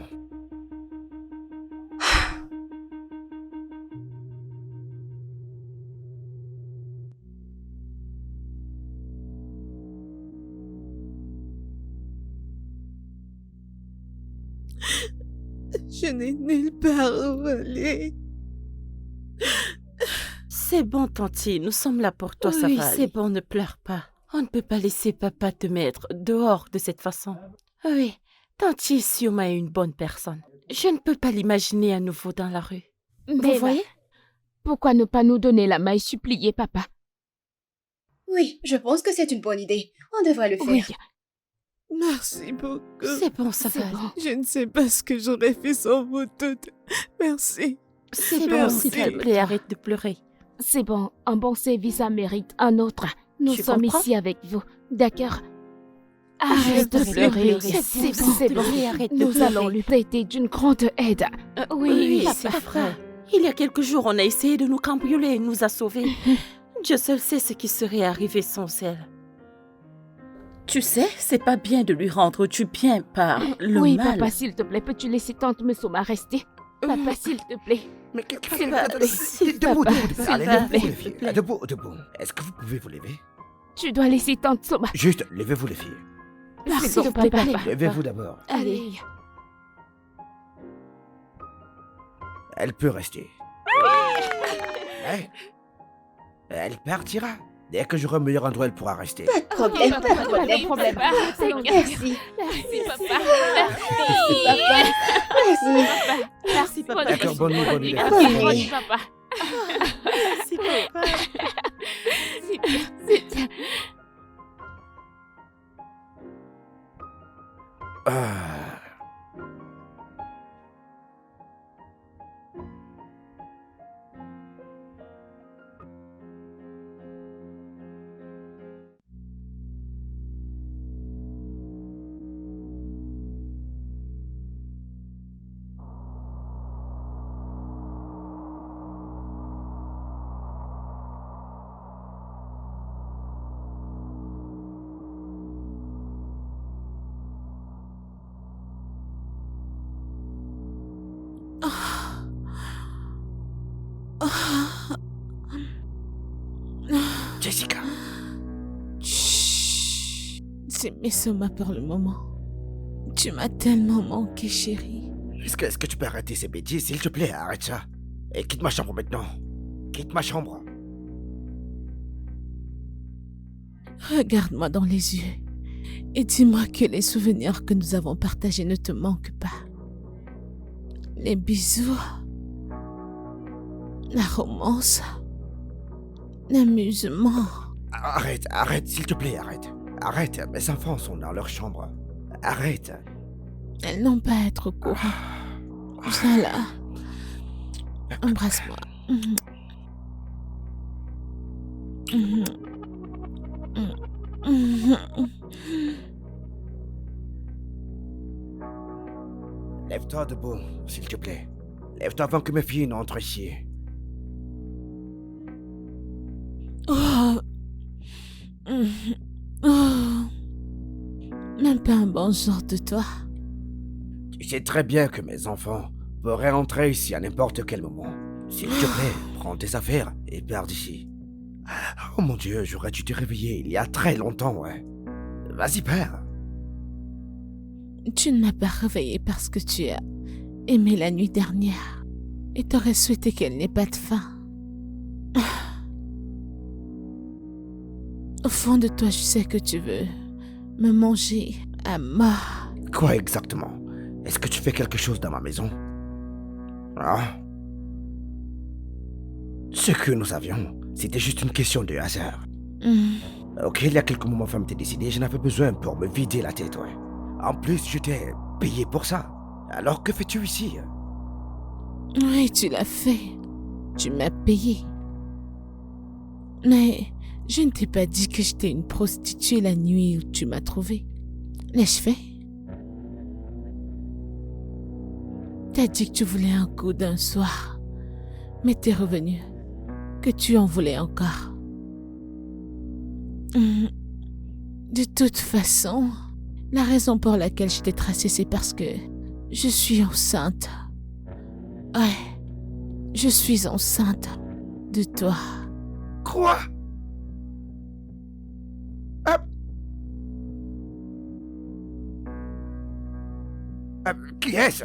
Je n'ai nulle part où aller. C'est bon, Tanti, nous sommes là pour toi, ça Oui, va. C'est bon, ne pleure pas. On ne peut pas laisser papa te mettre dehors de cette façon. Oui, Tanti est sûrement une bonne personne. Je ne peux pas l'imaginer à nouveau dans la rue. Mais Vous voyez? pourquoi ne pas nous donner la main et supplier, papa? Oui, je pense que c'est une bonne idée. On devrait le faire. Oui, Merci beaucoup. C'est bon, ça c'est va. bon. Je ne sais pas ce que j'aurais fait sans vous toutes. Merci. C'est bon, Merci. s'il te plaît, arrête de pleurer. C'est bon, un bon service en mérite un autre. Nous Tu sommes comprends? ici avec vous, d'accord? Arrête Arrête de de pleurer. pleurer, C'est bon, c'est s'il te bon. plaît, arrête de Nous pleurer. allons lui prêter d'une grande aide. Oui, papa. c'est vrai. Il y a quelques jours, on a essayé de nous cambrioler et nous a sauvés. Dieu seul sait ce qui serait arrivé sans elle. Tu sais, c'est pas bien de lui rendre du bien par le Oui, mal. papa, s'il te plaît, peux-tu laisser tante Mesoma rester? Papa, s'il te plaît. Mais qu'est-ce S'il que te plaît, s'il Debout, te plaît, debout. s'il Allez, te levez-vous, plaît, les s'il te filles. plaît. Debout. Est-ce que vous pouvez vous lever? Tu dois laisser tante Soma. Juste, levez-vous, les filles. S'il te plaît, papa. Levez-vous d'abord. Allez. Elle peut rester. Hein? Elle partira. Dès que j'aurai un meilleur endroit, elle pourra rester. Pas de problème, pas de problème. problème. Merci. Merci, papa. Merci, papa. Merci. Merci, papa. D'accord, bonne nuit, bonne nuit. Bonne nuit. papa. Merci, papa. C'est bien. Ah. Jessica. Chut. C'est Mesoma pour le moment. Tu m'as tellement manqué, chérie. Est-ce que tu peux arrêter ces bêtises, s'il te plaît? Arrête ça. Et quitte ma chambre maintenant. Quitte ma chambre. Regarde-moi dans les yeux et dis-moi que les souvenirs que nous avons partagés ne te manquent pas. Les bisous, la romance, l'amusement. Arrête, s'il te plaît, arrête. Arrête, mes enfants sont dans leur chambre. Arrête. Elles n'ont pas à être au courant. Viens là. Embrasse-moi. Lève-toi debout, s'il te plaît. Lève-toi avant que mes filles n'entrent ici. Oh. Même pas un bonjour de toi. Tu sais très bien que mes enfants pourraient rentrer ici à n'importe quel moment. S'il te plaît, prends tes affaires et pars d'ici. Oh mon Dieu, j'aurais dû te réveiller il y a très longtemps, ouais. Vas-y, pars. Tu ne m'as pas réveillée parce que tu as aimé la nuit dernière et t'aurais souhaité qu'elle n'ait pas de fin. Au fond de toi, je sais que tu veux me manger à mort. Quoi exactement? Est-ce que tu fais quelque chose dans ma maison? Ah? Ce que nous avions, c'était juste une question de hasard. Ok, il y a quelques moments, ma femme t'est décidée, j'en avais besoin pour me vider la tête, ouais. En plus, je t'ai payé pour ça. Alors que fais-tu ici? Oui, tu l'as fait. Tu m'as payé. Mais je ne t'ai pas dit que j'étais une prostituée la nuit où tu m'as trouvée. L'ai-je fait? T'as dit que tu voulais un coup d'un soir, mais t'es revenu, que tu en voulais encore. De toute façon, la raison pour laquelle je t'ai tracé, c'est parce que je suis enceinte. Ouais, je suis enceinte de toi. Quoi? Qui est-ce?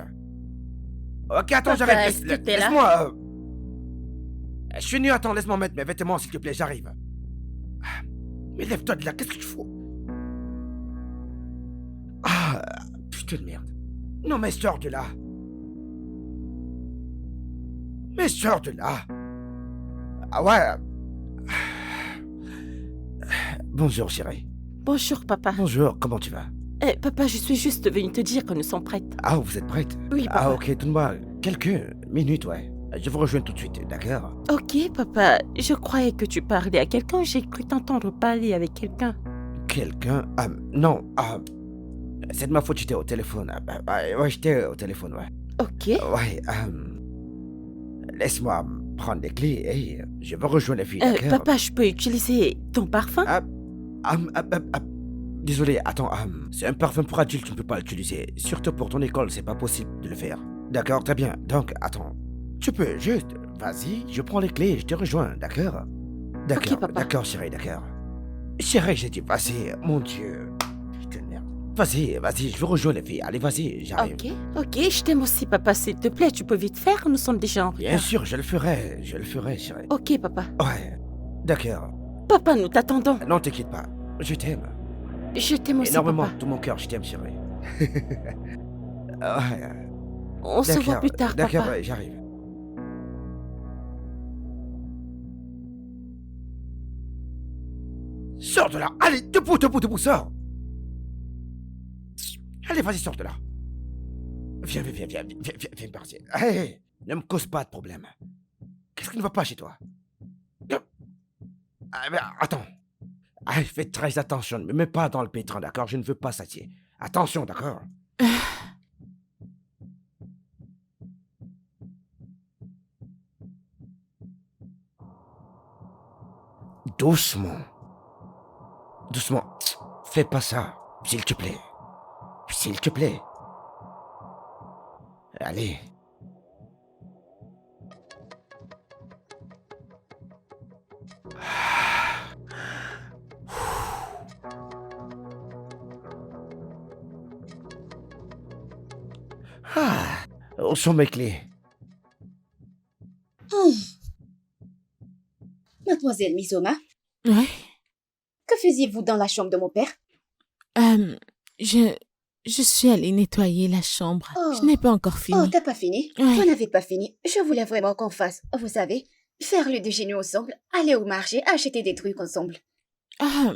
Ok, attends, Papa, j'arrive. est-ce que t'es là? Laisse-moi. Je suis nu, attends, laisse-moi mettre mes vêtements, s'il te plaît, j'arrive. Mais lève-toi de là, qu'est-ce que tu fous? Ah, putain de merde. Non, mais sors de là. Mais sors de là. Ah ouais. Bonjour, chérie. Bonjour, papa. Bonjour, comment tu vas? Papa, je suis juste venue te dire que nous sommes prêtes. Ah, vous êtes prête? Oui, papa. Ah, ok, donne-moi quelques minutes, ouais. Je vous rejoins tout de suite, d'accord? Ok, papa, je croyais que tu parlais à quelqu'un. J'ai cru t'entendre parler avec quelqu'un. Quelqu'un? Non, c'est de ma faute, j'étais au téléphone. Ouais, j'étais au téléphone, ouais. Ok. Ouais, laisse-moi prendre les clés et je vais rejoindre les filles, d'accord? Papa, je peux utiliser ton parfum? Désolé, attends, c'est un parfum pour adulte, tu ne peux pas l'utiliser. Surtout pour ton école, c'est pas possible de le faire. D'accord, très bien. Donc, attends. Tu peux juste, vas-y, je prends les clés et je te rejoins, d'accord? D'accord, Ok, papa. d'accord, chérie, d'accord. Chérie, j'ai dit, vas-y, mon Dieu. Putain de merde. Vas-y, je veux rejoindre les filles. Allez, vas-y, j'arrive. Ok, je t'aime aussi, papa, s'il te plaît. Tu peux vite faire, nous sommes déjà en retard. Bien sûr, je le ferai, chérie. Ok, papa. Ouais, d'accord. Papa, nous t'attendons. Non, t'inquiète pas, je t'aime. Je t'aime aussi, Énormément, papa. tout mon cœur, je t'aime, chérie. Ouais, On se voit plus tard, d'accord, papa. ouais, j'arrive. Sors de là! Allez, debout, sors! Allez, vas-y, sors de là! Viens partir. Hey, ne me cause pas de problème. Qu'est-ce qui ne va pas chez toi? Attends. Fais très attention, ne me mets pas dans le pétrin, d'accord? Je ne veux pas s'attirer. Attention, d'accord? Doucement. Fais pas ça, s'il te plaît. S'il te plaît. Allez. Où sont mes clés? Mademoiselle Misoma, Ouais. que faisiez-vous dans la chambre de mon père? Je suis allée nettoyer la chambre. Oh. Je n'ai pas encore fini. Oh, t'as pas fini? Ouais. Vous n'avez pas fini. Je voulais vraiment qu'on fasse, vous savez, faire le déjeuner ensemble, aller au marché, acheter des trucs ensemble. Oh,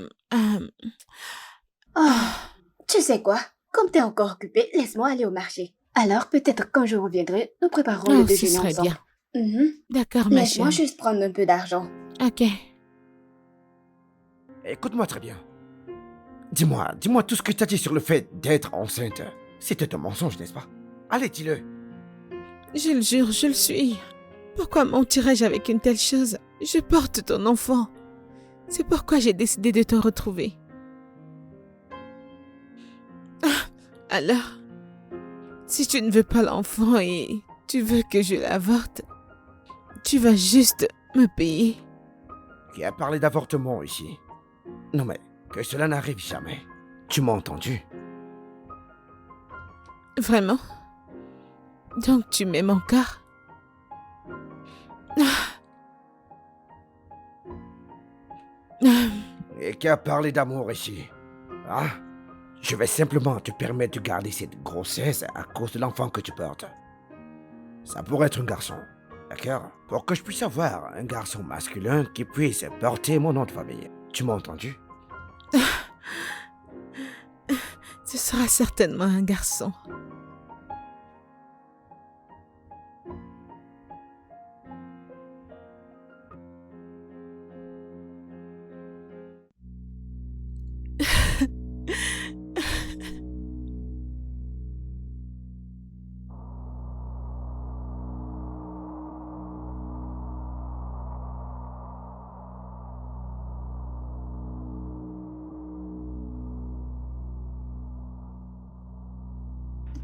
tu sais quoi? Comme t'es encore occupé, laisse-moi aller au marché. Alors peut-être quand je reviendrai, nous préparerons le ce déjeuner serait ensemble. bien. Mhm. D'accord, ma Laisse-moi chérie. juste prendre un peu d'argent. Ok. Écoute-moi très bien. Dis-moi tout ce que tu as dit sur le fait d'être enceinte. C'était un mensonge, n'est-ce pas? Allez, dis-le. Je le jure, je le suis. Pourquoi mentirais-je avec une telle chose? Je porte ton enfant. C'est pourquoi j'ai décidé de te retrouver. Alors, si tu ne veux pas l'enfant et tu veux que je l'avorte, tu vas juste me payer. Qui a parlé d'avortement ici? Non mais, que cela n'arrive jamais. Tu m'as entendu? Vraiment? Donc tu m'aimes encore? Et qui a parlé d'amour ici? Hein? Je vais simplement te permettre de garder cette grossesse à cause de l'enfant que tu portes. Ça pourrait être un garçon, d'accord? Pour que je puisse avoir un garçon masculin qui puisse porter mon nom de famille. Tu m'as entendu? Ce sera certainement un garçon.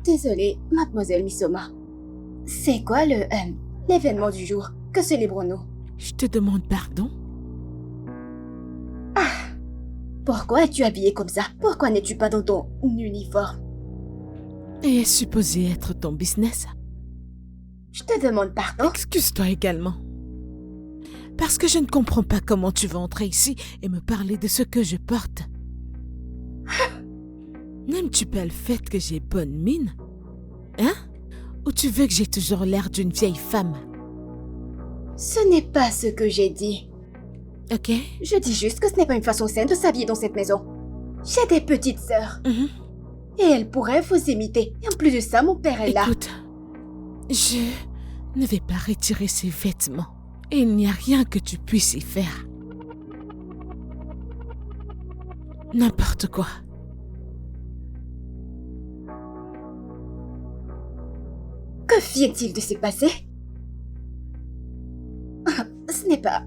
Désolée, mademoiselle Misoma. C'est quoi l'événement du jour? Que célébrons-nous? Je te demande pardon? Pourquoi es-tu habillée comme ça? Pourquoi n'es-tu pas dans ton uniforme? Et est supposé être ton business? Je te demande pardon? Excuse-toi également. Parce que je ne comprends pas comment tu vas entrer ici et me parler de ce que je porte. N'aimes-tu pas le fait que j'ai bonne mine? Hein? Ou tu veux que j'ai toujours l'air d'une vieille femme? Ce n'est pas ce que j'ai dit. Ok? Je dis juste que ce n'est pas une façon saine de s'habiller dans cette maison. J'ai des petites sœurs. Mhm. Et elles pourraient vous imiter. Et en plus de ça, mon père est là. Écoute, je ne vais pas retirer ces vêtements. Et il n'y a rien que tu puisses y faire. N'importe quoi. Que vient-il de se passer? Ce n'est pas...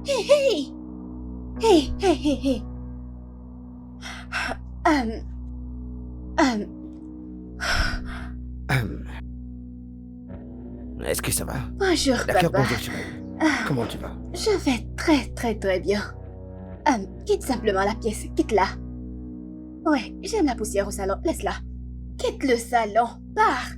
Hey! Hey, hey, hey, hey! Est-ce que ça va? Bonjour, D'accord, papa. bonjour chérie. Comment tu vas? Je vais très bien. Quitte simplement la pièce, quitte-la. Ouais, j'aime la poussière au salon, laisse-la. Quitte le salon, pars.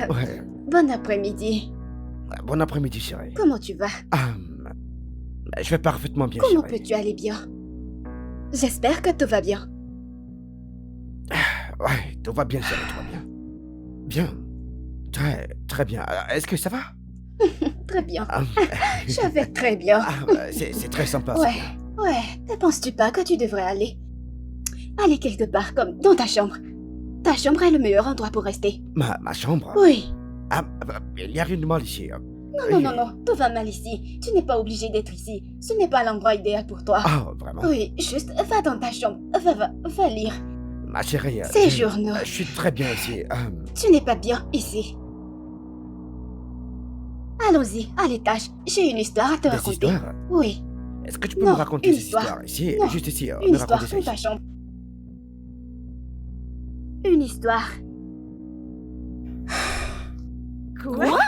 Ouais. Bon après-midi. Bon après-midi chérie. Comment tu vas? Je vais parfaitement bien Comment chérie. peux-tu aller bien? J'espère que tout va bien. Ouais, tout va bien chérie, tout va bien. Bien. Très bien. Est-ce que ça va? Très bien. Ah, Je vais très bien. c'est très sympa. ça. Ouais. Ne penses-tu pas que tu devrais aller quelque part, comme dans ta chambre? Ta chambre est le meilleur endroit pour rester. Ma chambre? Oui. Il n'y a rien de mal ici. Non, tout va mal ici. Tu n'es pas obligé d'être ici. Ce n'est pas l'endroit idéal pour toi. Ah, vraiment? Oui, juste va dans ta chambre. Va lire. Ma chérie. Ces journaux. Je suis très bien ici. Tu n'es pas bien ici. Allons-y, à l'étage. J'ai une histoire à te Des raconter. histoires? Oui, Est-ce que tu peux Non, me raconter une ces histoire. histoires ici? Non, Juste ici. une me histoire raconter ça dans ta ici. chambre. Une histoire. Quoi?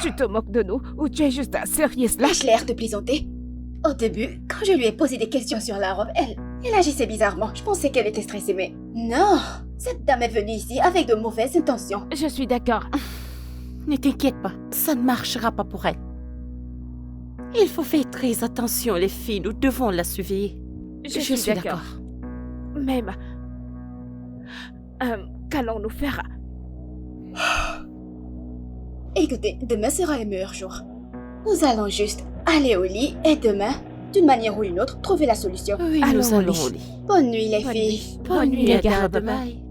Tu te moques de nous ou tu es juste un sérieux là? Lâche l'air de plaisanter. Au début, quand je lui ai posé des questions sur la robe, elle Elle agissait bizarrement. Je pensais qu'elle était stressée, mais... Non! Cette dame est venue ici avec de mauvaises intentions. Je suis d'accord. Ne t'inquiète pas, ça ne marchera pas pour elle. Il faut faire très attention, les filles, nous devons la surveiller. Je suis d'accord. Même... qu'allons-nous faire? Écoutez, demain sera le meilleur jour. Nous allons juste aller au lit et demain, d'une manière ou une autre, trouver la solution. Oui, Allons nous au allons lit. au lit. Bonne nuit, les Bonne filles. nuit. Bonne nuit, les garde gardes-mailles.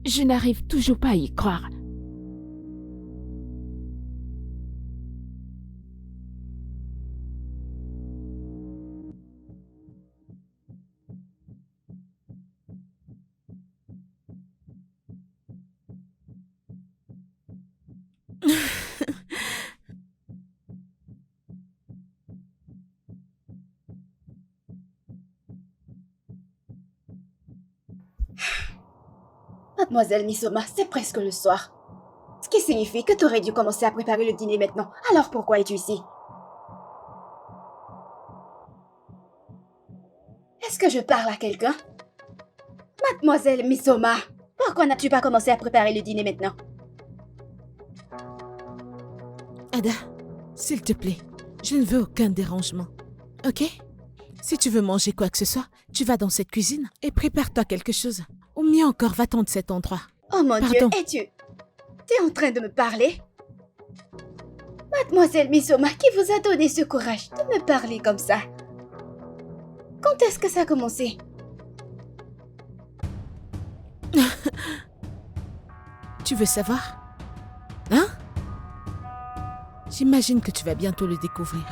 Je n'arrive toujours pas à y croire. Mademoiselle Misoma, c'est presque le soir. Ce qui signifie que tu aurais dû commencer à préparer le dîner maintenant. Alors pourquoi es-tu ici? Est-ce que je parle à quelqu'un? Mademoiselle Misoma, pourquoi n'as-tu pas commencé à préparer le dîner maintenant? Ada, s'il te plaît, je ne veux aucun dérangement. Ok? Si tu veux manger quoi que ce soit, tu vas dans cette cuisine et prépare-toi quelque chose. Ou mieux encore, va-t'en de cet endroit. Oh mon Dieu, Pardon. T'es en train de me parler? Mademoiselle Misoma, qui vous a donné ce courage de me parler comme ça? Quand est-ce que ça a commencé? Tu veux savoir? Hein? J'imagine que tu vas bientôt le découvrir.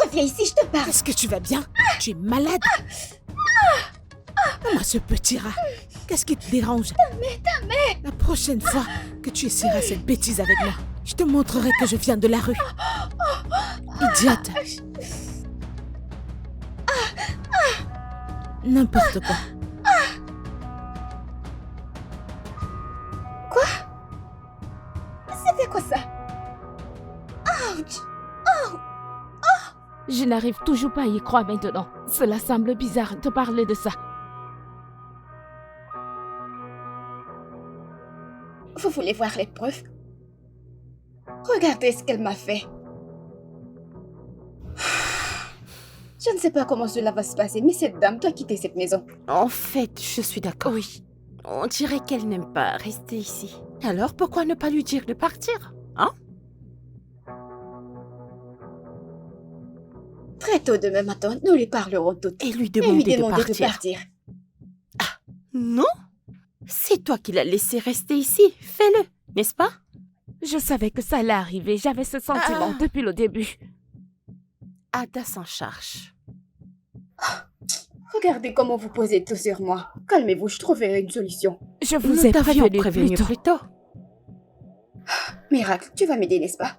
Reviens ici, je te parle. Est-ce que tu vas bien? Tu es malade? Comment ce petit rat? Qu'est-ce qui te dérange? La prochaine fois que tu essaieras cette bêtise avec moi, je te montrerai que je viens de la rue. Idiote. N'importe quoi. C'était quoi ça? Ouch! Je n'arrive toujours pas à y croire maintenant. Cela semble bizarre de parler de ça. Vous voulez voir les preuves? Regardez ce qu'elle m'a fait. Je ne sais pas comment cela va se passer, mais cette dame doit quitter cette maison. En fait, je suis d'accord. Oui. On dirait qu'elle n'aime pas rester ici. Alors, pourquoi ne pas lui dire de partir? Hein? Très tôt demain matin, nous lui parlerons toutes. Et lui Et demander, lui demander de partir. Non? C'est toi qui l'as laissé rester ici. Fais-le, n'est-ce pas? Je savais que ça allait arriver. J'avais ce sentiment depuis le début. Ada s'en charge. Regardez comment vous posez tout sur moi. Calmez-vous, je trouverai une solution. Je vous Nous ai t'avions prévenu prévenu plus tôt. plus tôt. Miracle, tu vas m'aider, n'est-ce pas?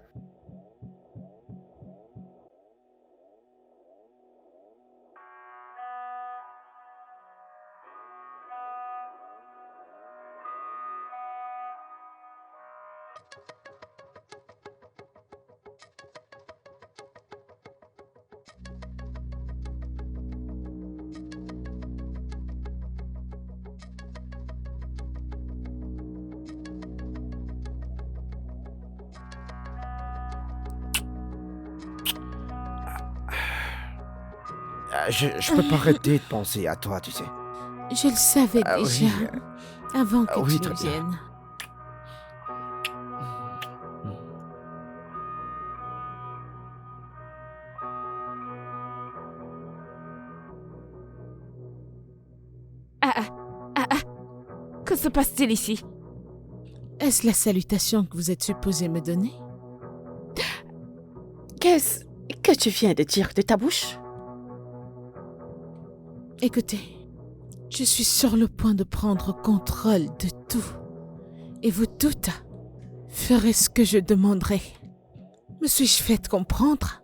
Je peux pas arrêter de penser à toi, tu sais. Je le savais Ah oui, déjà. Avant que oui, tu très ne bien. viennes. Que se passe-t-il ici? Est-ce la salutation que vous êtes supposé me donner? Qu'est-ce que tu viens de dire de ta bouche? Écoutez, je suis sur le point de prendre contrôle de tout. Et vous toutes ferez ce que je demanderai. Me suis-je fait comprendre?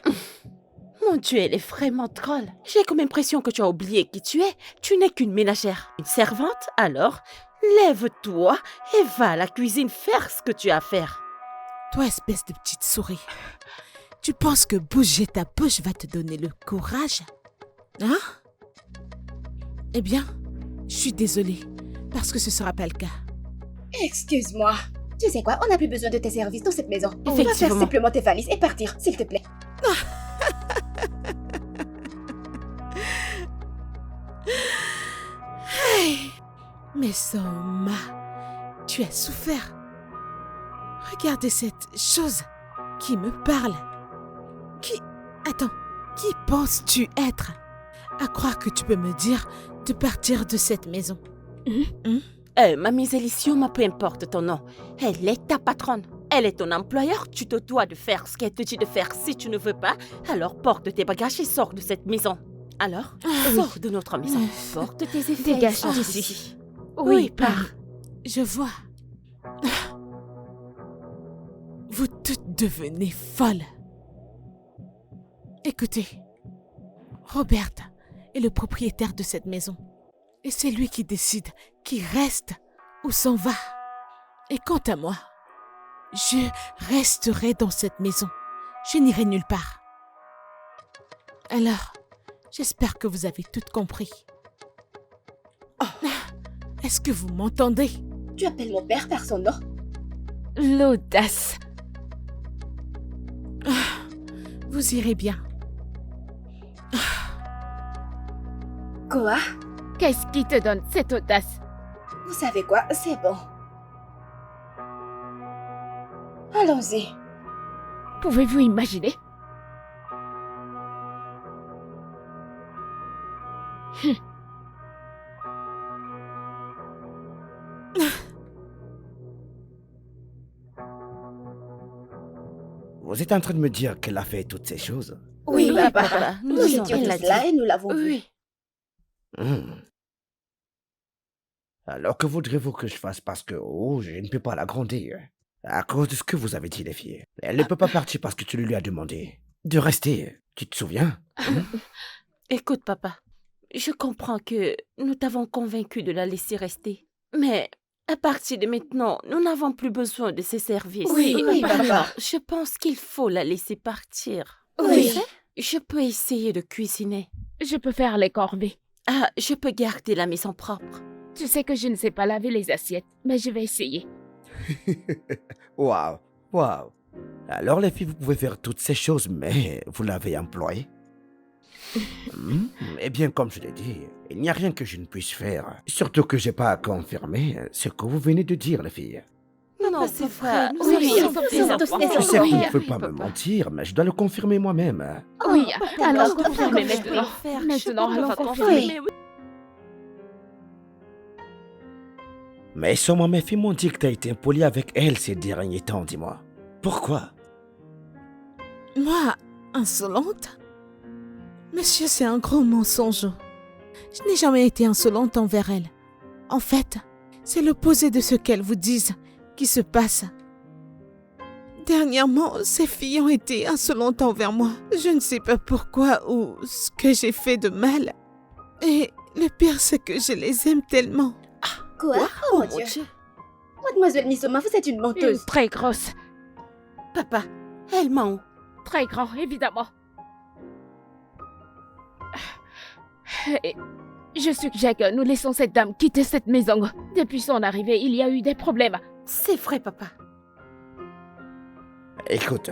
Mon Dieu, elle est vraiment drôle. J'ai comme impression que tu as oublié qui tu es. Tu n'es qu'une ménagère. Une servante? Alors, lève-toi et va à la cuisine faire ce que tu as à faire. Toi, espèce de petite souris. Tu penses que bouger ta bouche va te donner le courage? Hein? Eh bien, je suis désolée, parce que ce sera pas le cas. Excuse-moi. Tu sais quoi, on n'a plus besoin de tes services dans cette maison. On va faire Effectivement. simplement tes valises et partir, s'il te plaît. Mais Soma, tu as souffert. Regardez cette chose qui me parle. Qui penses-tu être? À croire que tu peux me dire de partir de cette maison. Mamie Zélicium, peu importe ton nom, elle est ta patronne. Elle est ton employeur, tu te dois de faire ce qu'elle te dit de faire. Si tu ne veux pas, alors porte tes bagages et sors de cette maison. Alors, sors de notre maison. Porte tes effets. Dégage sors d'ici. Oui, pars. Je vois. Vous toutes devenez folles. Écoutez, Robert est le propriétaire de cette maison. Et c'est lui qui décide qui reste ou s'en va. Et quant à moi, je resterai dans cette maison. Je n'irai nulle part. Alors, j'espère que vous avez tout compris. Est-ce que vous m'entendez? Tu appelles mon père par son nom? L'audace. Vous irez bien. Quoi? Qu'est-ce qui te donne cette audace? Vous savez quoi? C'est bon. Allons-y. Pouvez-vous imaginer? Vous êtes en train de me dire qu'elle a fait toutes ces choses? Oui, papa. papa, Nous disons, étions elle l'a tous là dit. et nous l'avons vu. Oui. Hmm. Alors que voudrez-vous que je fasse parce que, je ne peux pas la gronder. À cause de ce que vous avez dit, les filles. Elle ne peut pas partir parce que tu lui as demandé de rester. Tu te souviens? Écoute, papa, je comprends que nous t'avons convaincu de la laisser rester. Mais à partir de maintenant, nous n'avons plus besoin de ses services. Oui, papa. Alors, je pense qu'il faut la laisser partir. Oui. Tu sais, je peux essayer de cuisiner. Je peux faire les corvées. Ah, je peux garder la maison propre. Tu sais que je ne sais pas laver les assiettes, mais je vais essayer. Waouh, waouh. Alors les filles, vous pouvez faire toutes ces choses, mais vous l'avez employé? Eh bien, comme je l'ai dit, il n'y a rien que je ne puisse faire. Surtout que j'ai pas à confirmer ce que vous venez de dire, les filles. Non, c'est vrai. Oui, nous sommes tous des Je sais enfants. que vous ne Oui, pouvez pas me papa. mentir, mais je dois le confirmer moi-même. Oui, d'accord, alors je comprends confirmez comment je maintenant. faire. Maintenant, Je peux allons pas confirmer. confirmer. Mais sûrement mes filles m'ont dit que t'as été impoli avec elle ces derniers temps, dis-moi. Pourquoi? Moi, insolente? Monsieur, c'est un gros mensonge. Je n'ai jamais été insolente envers elle. En fait, c'est l'opposé de ce qu'elles vous disent qui se passe. Dernièrement, ces filles ont été insolentes envers moi. Je ne sais pas pourquoi ou ce que j'ai fait de mal. Et le pire, c'est que je les aime tellement. Quoi? Oh mon Dieu. Mademoiselle Misoma, vous êtes une Une menteuse. très grosse. Papa, elle ment. Très grand, évidemment. Et je suggère que nous laissons cette dame quitter cette maison. Depuis son arrivée, il y a eu des problèmes. C'est vrai, papa. Écoute,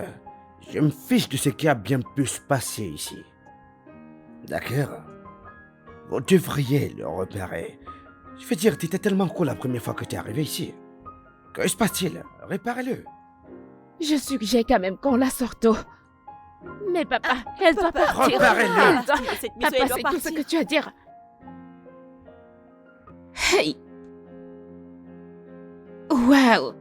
je me fiche de ce qui a bien pu se passer ici. D'accord? Vous devriez le repérer. Je veux dire, t'étais tellement cool la première fois que t'es arrivé ici. Que se passe-t-il? Réparez-le. Je suggère quand même qu'on la sorte tôt. Mais papa, elle doit partir. Reparez-le. Elle doit... Cette maison, Papa, elle doit c'est tout ce partir. que tu as à dire. Hey! Waouh!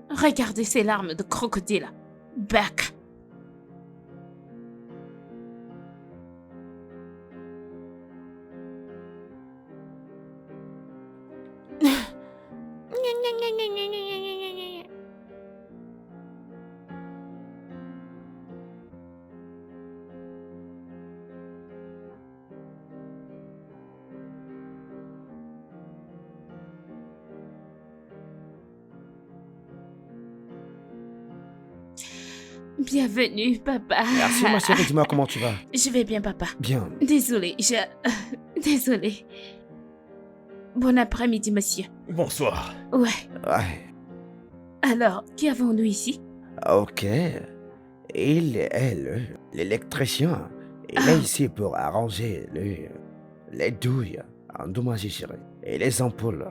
Regardez ces larmes de crocodile. Back. Bienvenue, papa. Merci, ma chérie. Dis-moi comment tu vas. Je vais bien, papa. Bien. Désolée, Désolée. Bon après-midi, monsieur. Bonsoir. Ouais. Ouais. Alors, qui avons-nous ici? Ok. L'électricien. Il est ici pour arranger les douilles endommagées, chérie. Et les ampoules.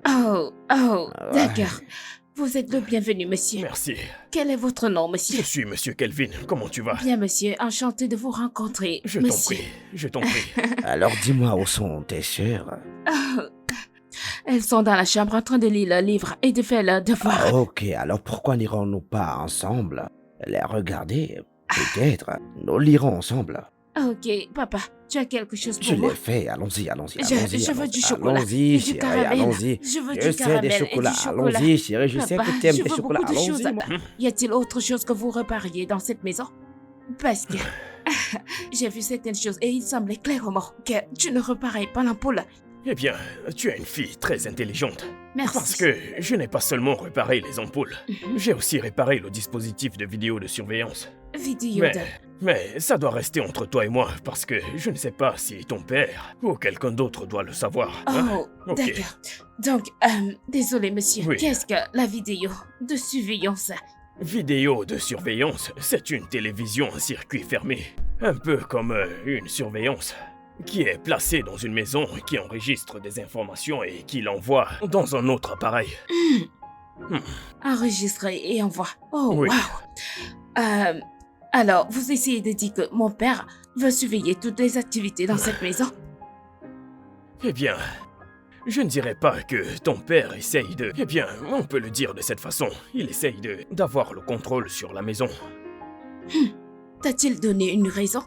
Oh, Ouais. d'accord. Vous êtes le bienvenu, monsieur. Merci. Quel est votre nom, Je monsieur? suis Monsieur Kelvin. Comment tu vas? Bien, monsieur. Enchanté de vous rencontrer, Je t'en monsieur. prie. Je t'en prie. Alors dis-moi où sont tes sœurs. Oh. Elles sont dans la chambre en train de lire le livre et de faire leur devoir. Ok, alors pourquoi n'irons-nous pas ensemble les regarder? Peut-être. Nous lirons ensemble. Ok, papa, tu as quelque chose pour Je moi? l'ai fait. Allons-y, allons-y. Je veux du chocolat. Allons-y, Du chérie, caramel. allons-y. Je veux Je du sais caramel des et du chocolats. chocolat. Allons-y, chérie. Je sais Papa, que tu aimes je les veux chocolats. beaucoup de choses. Allons-y. Y a-t-il autre chose que vous repariez dans cette maison? Parce que j'ai vu certaines choses et il semblait clairement que tu ne reparais pas l'ampoule. Eh bien, tu es une fille très intelligente. Merci. Parce que je n'ai pas seulement réparé les ampoules. Mhm. J'ai aussi réparé le dispositif de vidéo de surveillance. Vidéo Mais, de... mais ça doit rester entre toi et moi, parce que je ne sais pas si ton père ou quelqu'un d'autre doit le savoir. hein. Oh, Ok. d'accord. Donc, désolé, monsieur. Oui. Qu'est-ce que la vidéo de surveillance? Vidéo de surveillance, c'est une télévision en circuit fermé. Un peu comme une surveillance. Qui est placée dans une maison, qui enregistre des informations et qui l'envoie dans un autre appareil. Enregistré et envoie. Oh, Oui. wow. Alors, vous essayez de dire que mon père veut surveiller toutes les activités dans cette maison? Eh bien, je ne dirais pas que ton père essaye de... Eh bien, on peut le dire de cette façon. Il essaye d'avoir le contrôle sur la maison. T'a-t-il donné une raison?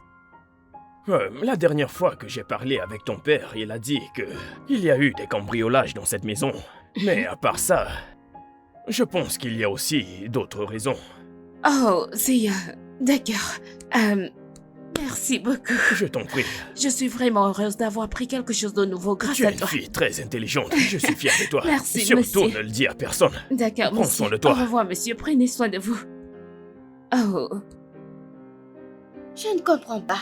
La dernière fois que j'ai parlé avec ton père, il a dit que il y a eu des cambriolages dans cette maison. Mais à part ça, je pense qu'il y a aussi d'autres raisons. Oh, c'est... D'accord. Merci beaucoup. Je t'en prie. Je suis vraiment heureuse d'avoir appris quelque chose de nouveau grâce Tu es à une toi. fille très intelligente. Je suis fier de toi. Merci, Surtout monsieur. ne le dis à personne. D'accord, Prends monsieur. soin de toi. Au revoir, monsieur. Prenez soin de vous. Oh, Je ne comprends pas.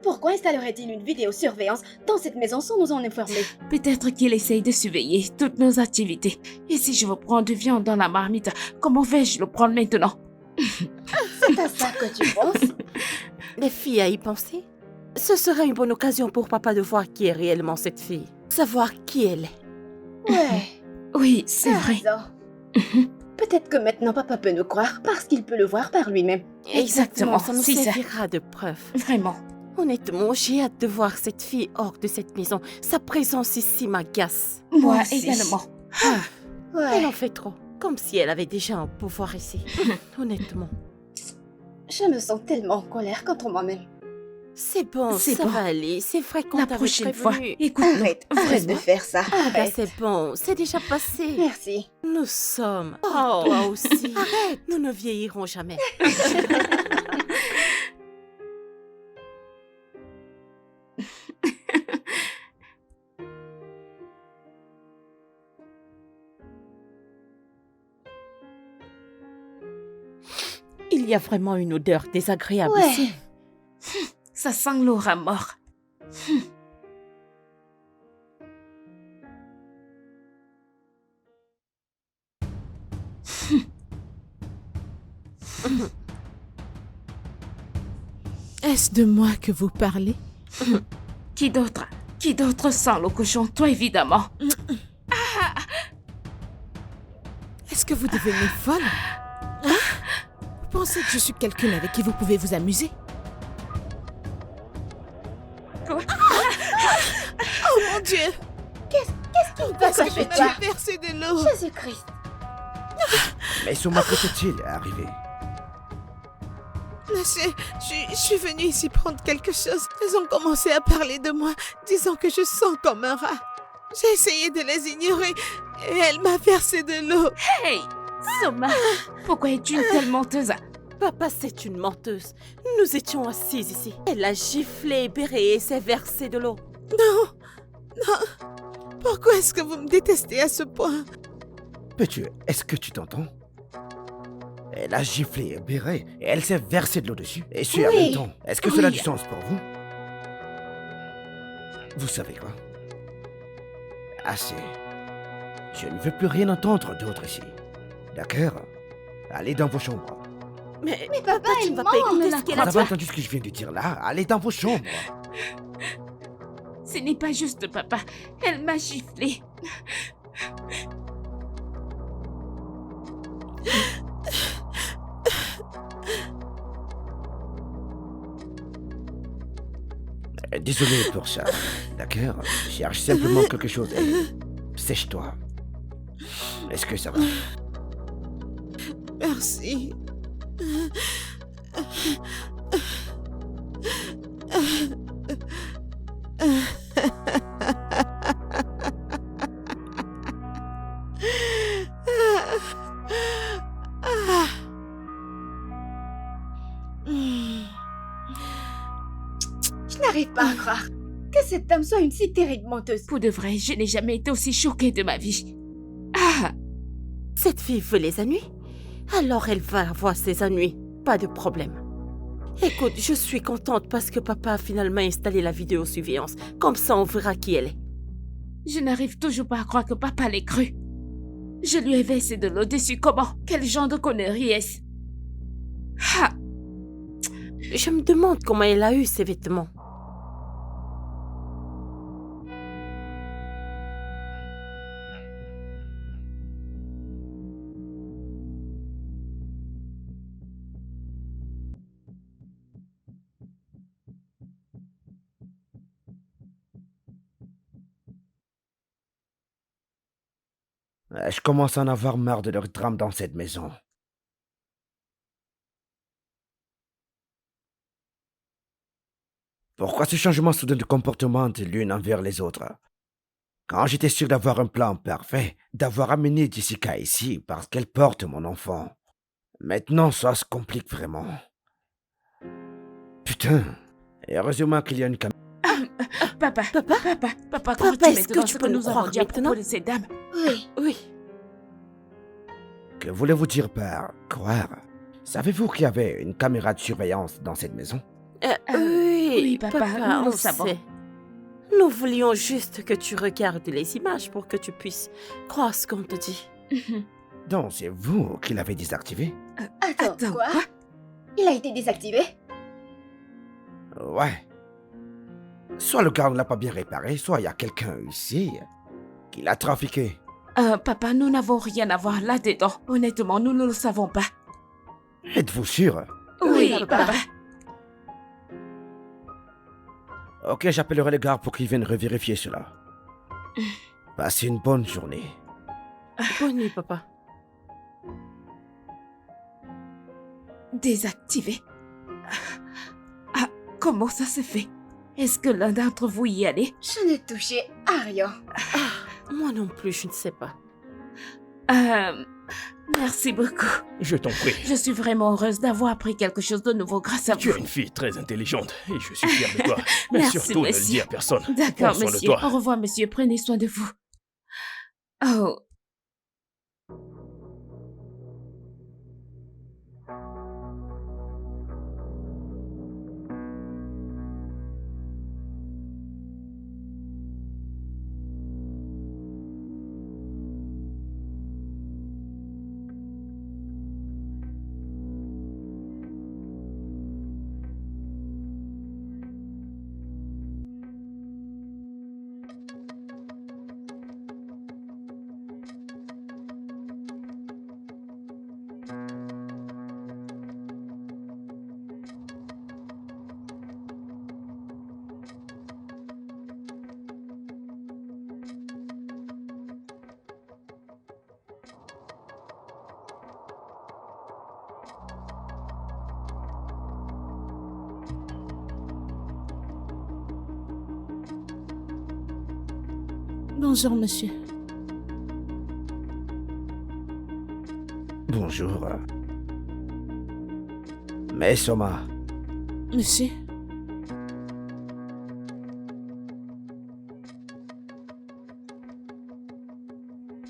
Pourquoi installerait-il une vidéosurveillance dans cette maison sans nous en informer? peut-être qu'il essaye de surveiller toutes nos activités. Et si je veux prendre de viande dans la marmite, comment vais-je le prendre maintenant? C'est à ça que tu penses? Les filles à y penser? Ce serait une bonne occasion pour papa de voir qui est réellement cette fille. Savoir qui elle est. Ouais, Oui, c'est t'as vrai. raison. Peut-être que maintenant papa peut nous croire parce qu'il peut le voir par lui-même. Exactement, ça nous c'est ça. servira de preuve. Vraiment. Honnêtement, j'ai hâte de voir cette fille hors de cette maison. Sa présence ici m'agace. Moi aussi. également. Elle Ouais, en fait trop. Comme si elle avait déjà un pouvoir ici. Honnêtement. je me sens tellement en colère contre moi-même. C'est bon, C'est ça bon. va aller. C'est vrai qu'on La t'avait prochaine fois, prévenu. écoute-nous. Arrête de faire ça. Ah bah Arrête. c'est bon, c'est déjà passé. Merci. Nous sommes. Oh, toi aussi. Arrête. Nous ne vieillirons jamais. Il y a vraiment une odeur désagréable Ouais. ici. Ça sent l'aura mort. Est-ce de moi que vous parlez? Qui d'autre? Qui d'autre sent le cochon? Toi, évidemment. Est-ce que vous devenez folle? Hein? Vous pensez que je suis quelqu'un avec qui vous pouvez vous amuser? Quoi? Oh mon Dieu! Qu'est-ce qu'il Parce va que chez tu toi? as versé de l'eau! Jésus-Christ. Mais Souma, que t'est-il arrivé? Je suis venue ici prendre quelque chose. Elles ont commencé à parler de moi, disant que je sens comme un rat. J'ai essayé de les ignorer et elle m'a versé de l'eau. Hey! Soma! Pourquoi es-tu une telle menteuse? Papa, c'est une menteuse. Nous étions assises ici. Elle a giflé, béré et s'est versé de l'eau. Non. Pourquoi est-ce que vous me détestez à ce point? Peux-tu, est-ce que tu t'entends? Elle a giflé Béré et elle s'est versée de l'eau dessus. Et c'est en Oui. même temps. Est-ce que cela a Oui. du sens pour vous? Vous savez quoi? Assez. Je ne veux plus rien entendre d'autre ici. D'accord? Allez dans vos chambres. Mais papa, tu il ne vas ment, pas écouter on ce qu'elle Vous a avez dit. entendu ce que je viens de dire là? Allez dans vos chambres. Ce n'est pas juste, papa. Elle m'a giflé. Désolé pour ça. D'accord? Cherche simplement quelque chose et sèche-toi. Est-ce que ça va? Merci. Je n'arrive pas à croire que cette dame soit une si terrible menteuse. Pour de vrai, je n'ai jamais été aussi choquée de ma vie. Ah, Cette fille veut les ennuis. Alors elle va avoir ses ennuis. Pas de problème. Écoute, je suis contente parce que papa a finalement installé la vidéosurveillance. Comme ça, on verra qui elle est. je n'arrive toujours pas à croire que papa l'ait cru. Je lui ai versé de l'eau dessus. Comment? Quel genre de connerie est-ce? Ah, Je me demande comment elle a eu ces vêtements. Je commence à en avoir marre de leur drame dans cette maison. Pourquoi ce changement soudain de comportement de l'une envers les autres? Quand j'étais sûr d'avoir un plan parfait, d'avoir amené Jessica ici parce qu'elle porte mon enfant. Maintenant, ça se complique vraiment. Putain. Et heureusement qu'il y a une caméra. papa, Papa? papa, Papa, crois-tu est-ce que maintenant tu ce peux que nous nous avons croire dit à propos maintenant? de ces dames? Oui. Oui. Que voulez-vous dire par croire? Savez-vous qu'il y avait une caméra de surveillance dans cette maison? Oui, papa, nous on le savons. sait. Nous voulions juste que tu regardes les images pour que tu puisses croire ce qu'on te dit. Donc, c'est vous qui l'avez désactivé? Attends, quoi? Il a été désactivé? Ouais. Soit le gars ne l'a pas bien réparé, soit il y a quelqu'un ici qui l'a trafiqué. Papa, nous n'avons rien à voir là-dedans. Honnêtement, nous ne le savons pas. Êtes-vous sûr? Oui, papa. papa. Ok, j'appellerai les gars pour qu'ils viennent revérifier cela. Passez une bonne journée. Bonne nuit, papa. Désactivé. Ah, comment ça se fait? Est-ce que l'un d'entre vous y allait? Je n'ai touché à rien. Moi non plus, je ne sais pas. Merci beaucoup. Je t'en prie. Je suis vraiment heureuse d'avoir appris quelque chose de nouveau grâce à Tu vous. es une fille très intelligente et je suis fier de toi. Mais Merci, surtout ne le monsieur. dis à personne. D'accord, Prends soin de monsieur. toi. Au revoir, monsieur. Prenez soin de vous. Oh. Bonjour, monsieur. Bonjour. Mais Soma, Monsieur,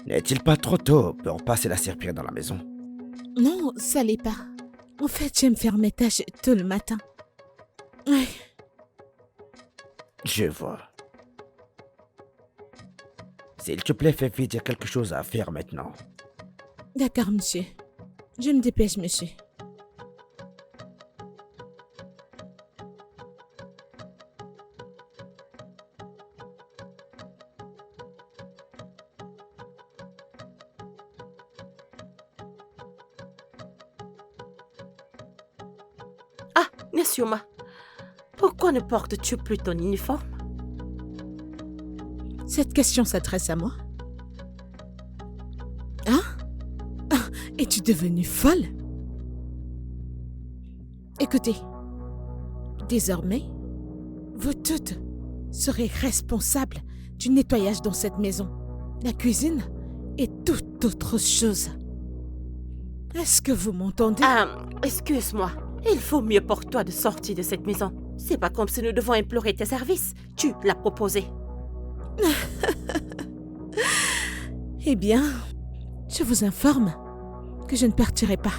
n'est-il pas trop tôt pour passer la serpillère dans la maison? Non, ça l'est pas. En fait, j'aime faire mes tâches tôt le matin. Ouais. Je vois. S'il te plaît, fais vite, il y a quelque chose à faire maintenant. D'accord, monsieur. Je me dépêche, monsieur. Ah, Nesioma, pourquoi ne portes-tu plus ton uniforme? Cette question s'adresse à moi. Hein? Ah, es-tu devenue folle? Écoutez, désormais, vous toutes serez responsables du nettoyage dans cette maison, la cuisine et toute autre chose. Est-ce que vous m'entendez? Ah, excuse-moi. Il faut mieux pour toi de sortir de cette maison. C'est pas comme si nous devons implorer tes services. Tu l'as proposé. Eh bien, je vous informe que je ne partirai pas.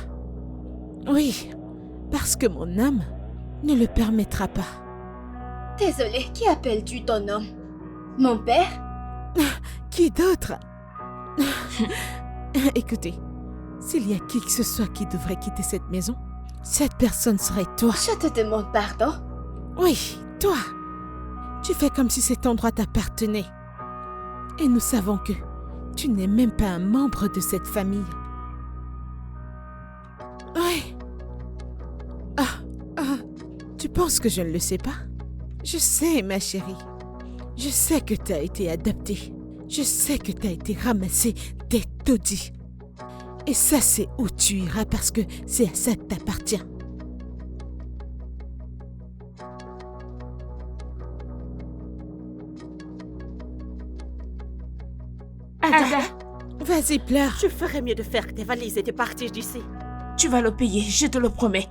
Oui, parce que mon âme ne le permettra pas. Désolée, qui appelles-tu ton homme? Mon père? Qui d'autre? Écoutez, s'il y a qui que ce soit qui devrait quitter cette maison, cette personne serait toi. Je te demande pardon. Oui, toi. Tu fais comme si cet endroit t'appartenait. Et nous savons que tu n'es même pas un membre de cette famille. Oui. Tu penses que je ne le sais pas? Je sais, ma chérie. Je sais que tu as été adoptée. Je sais que tu as été ramassée des taudis. Et ça, c'est où tu iras parce que c'est à ça que t'appartiens. Ada, Vas-y, pleure. Je ferais mieux de faire tes valises et de partir d'ici. tu vas le payer, je te le promets.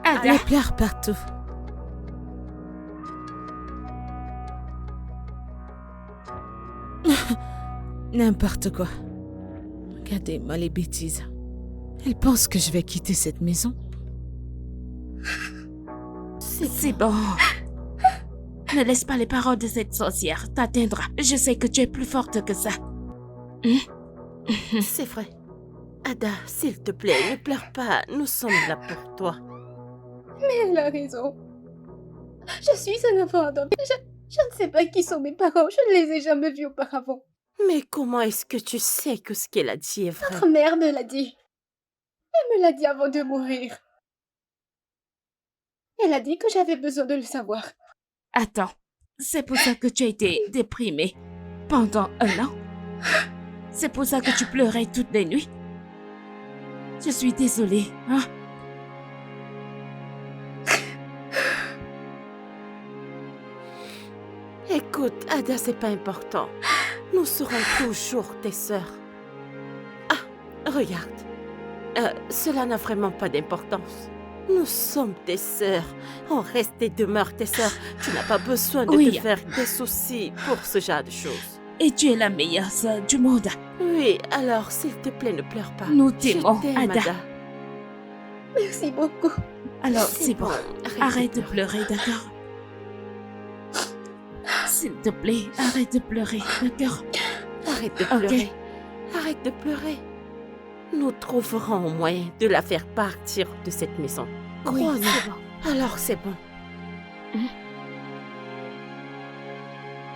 Ada, Elle pleure partout. N'importe quoi. Regardez-moi les bêtises. Elle pense que je vais quitter cette maison. c'est bon. Ne laisse pas les paroles de cette sorcière t'atteindre. Je sais que tu es plus forte que ça. C'est vrai. Ada, s'il te plaît, ne pleure pas. Nous sommes là pour toi. Mais elle a raison. Je suis un enfant adopté. Je ne sais pas qui sont mes parents. Je ne les ai jamais vus auparavant. Mais comment est-ce que tu sais que ce qu'elle a dit est vrai? Votre mère me l'a dit. Elle me l'a dit avant de mourir. Elle a dit que j'avais besoin de le savoir. Attends, c'est pour ça que tu as été déprimée pendant 1 an? C'est pour ça que tu pleurais toutes les nuits? Je suis désolée, hein? Écoute, Ada, c'est pas important. Nous serons toujours tes sœurs. Ah, regarde. Cela n'a vraiment pas d'importance. Nous sommes tes sœurs. On reste et demeure tes sœurs. Tu n'as pas besoin de Oui. te faire des soucis pour ce genre de choses. Et tu es la meilleure sœur du monde. Oui, alors s'il te plaît, ne pleure pas. Nous Je t'aimons, t'aime, Ada. Merci beaucoup. Alors, c'est bon. Arrête, Arrête de pleurer, d'accord? S'il te plaît, arrête de pleurer, d'accord? Arrête de Ok. pleurer. Arrête de pleurer. Nous trouverons un moyen de la faire partir de cette maison. Oui, Crois-nous. c'est bon. Alors c'est bon.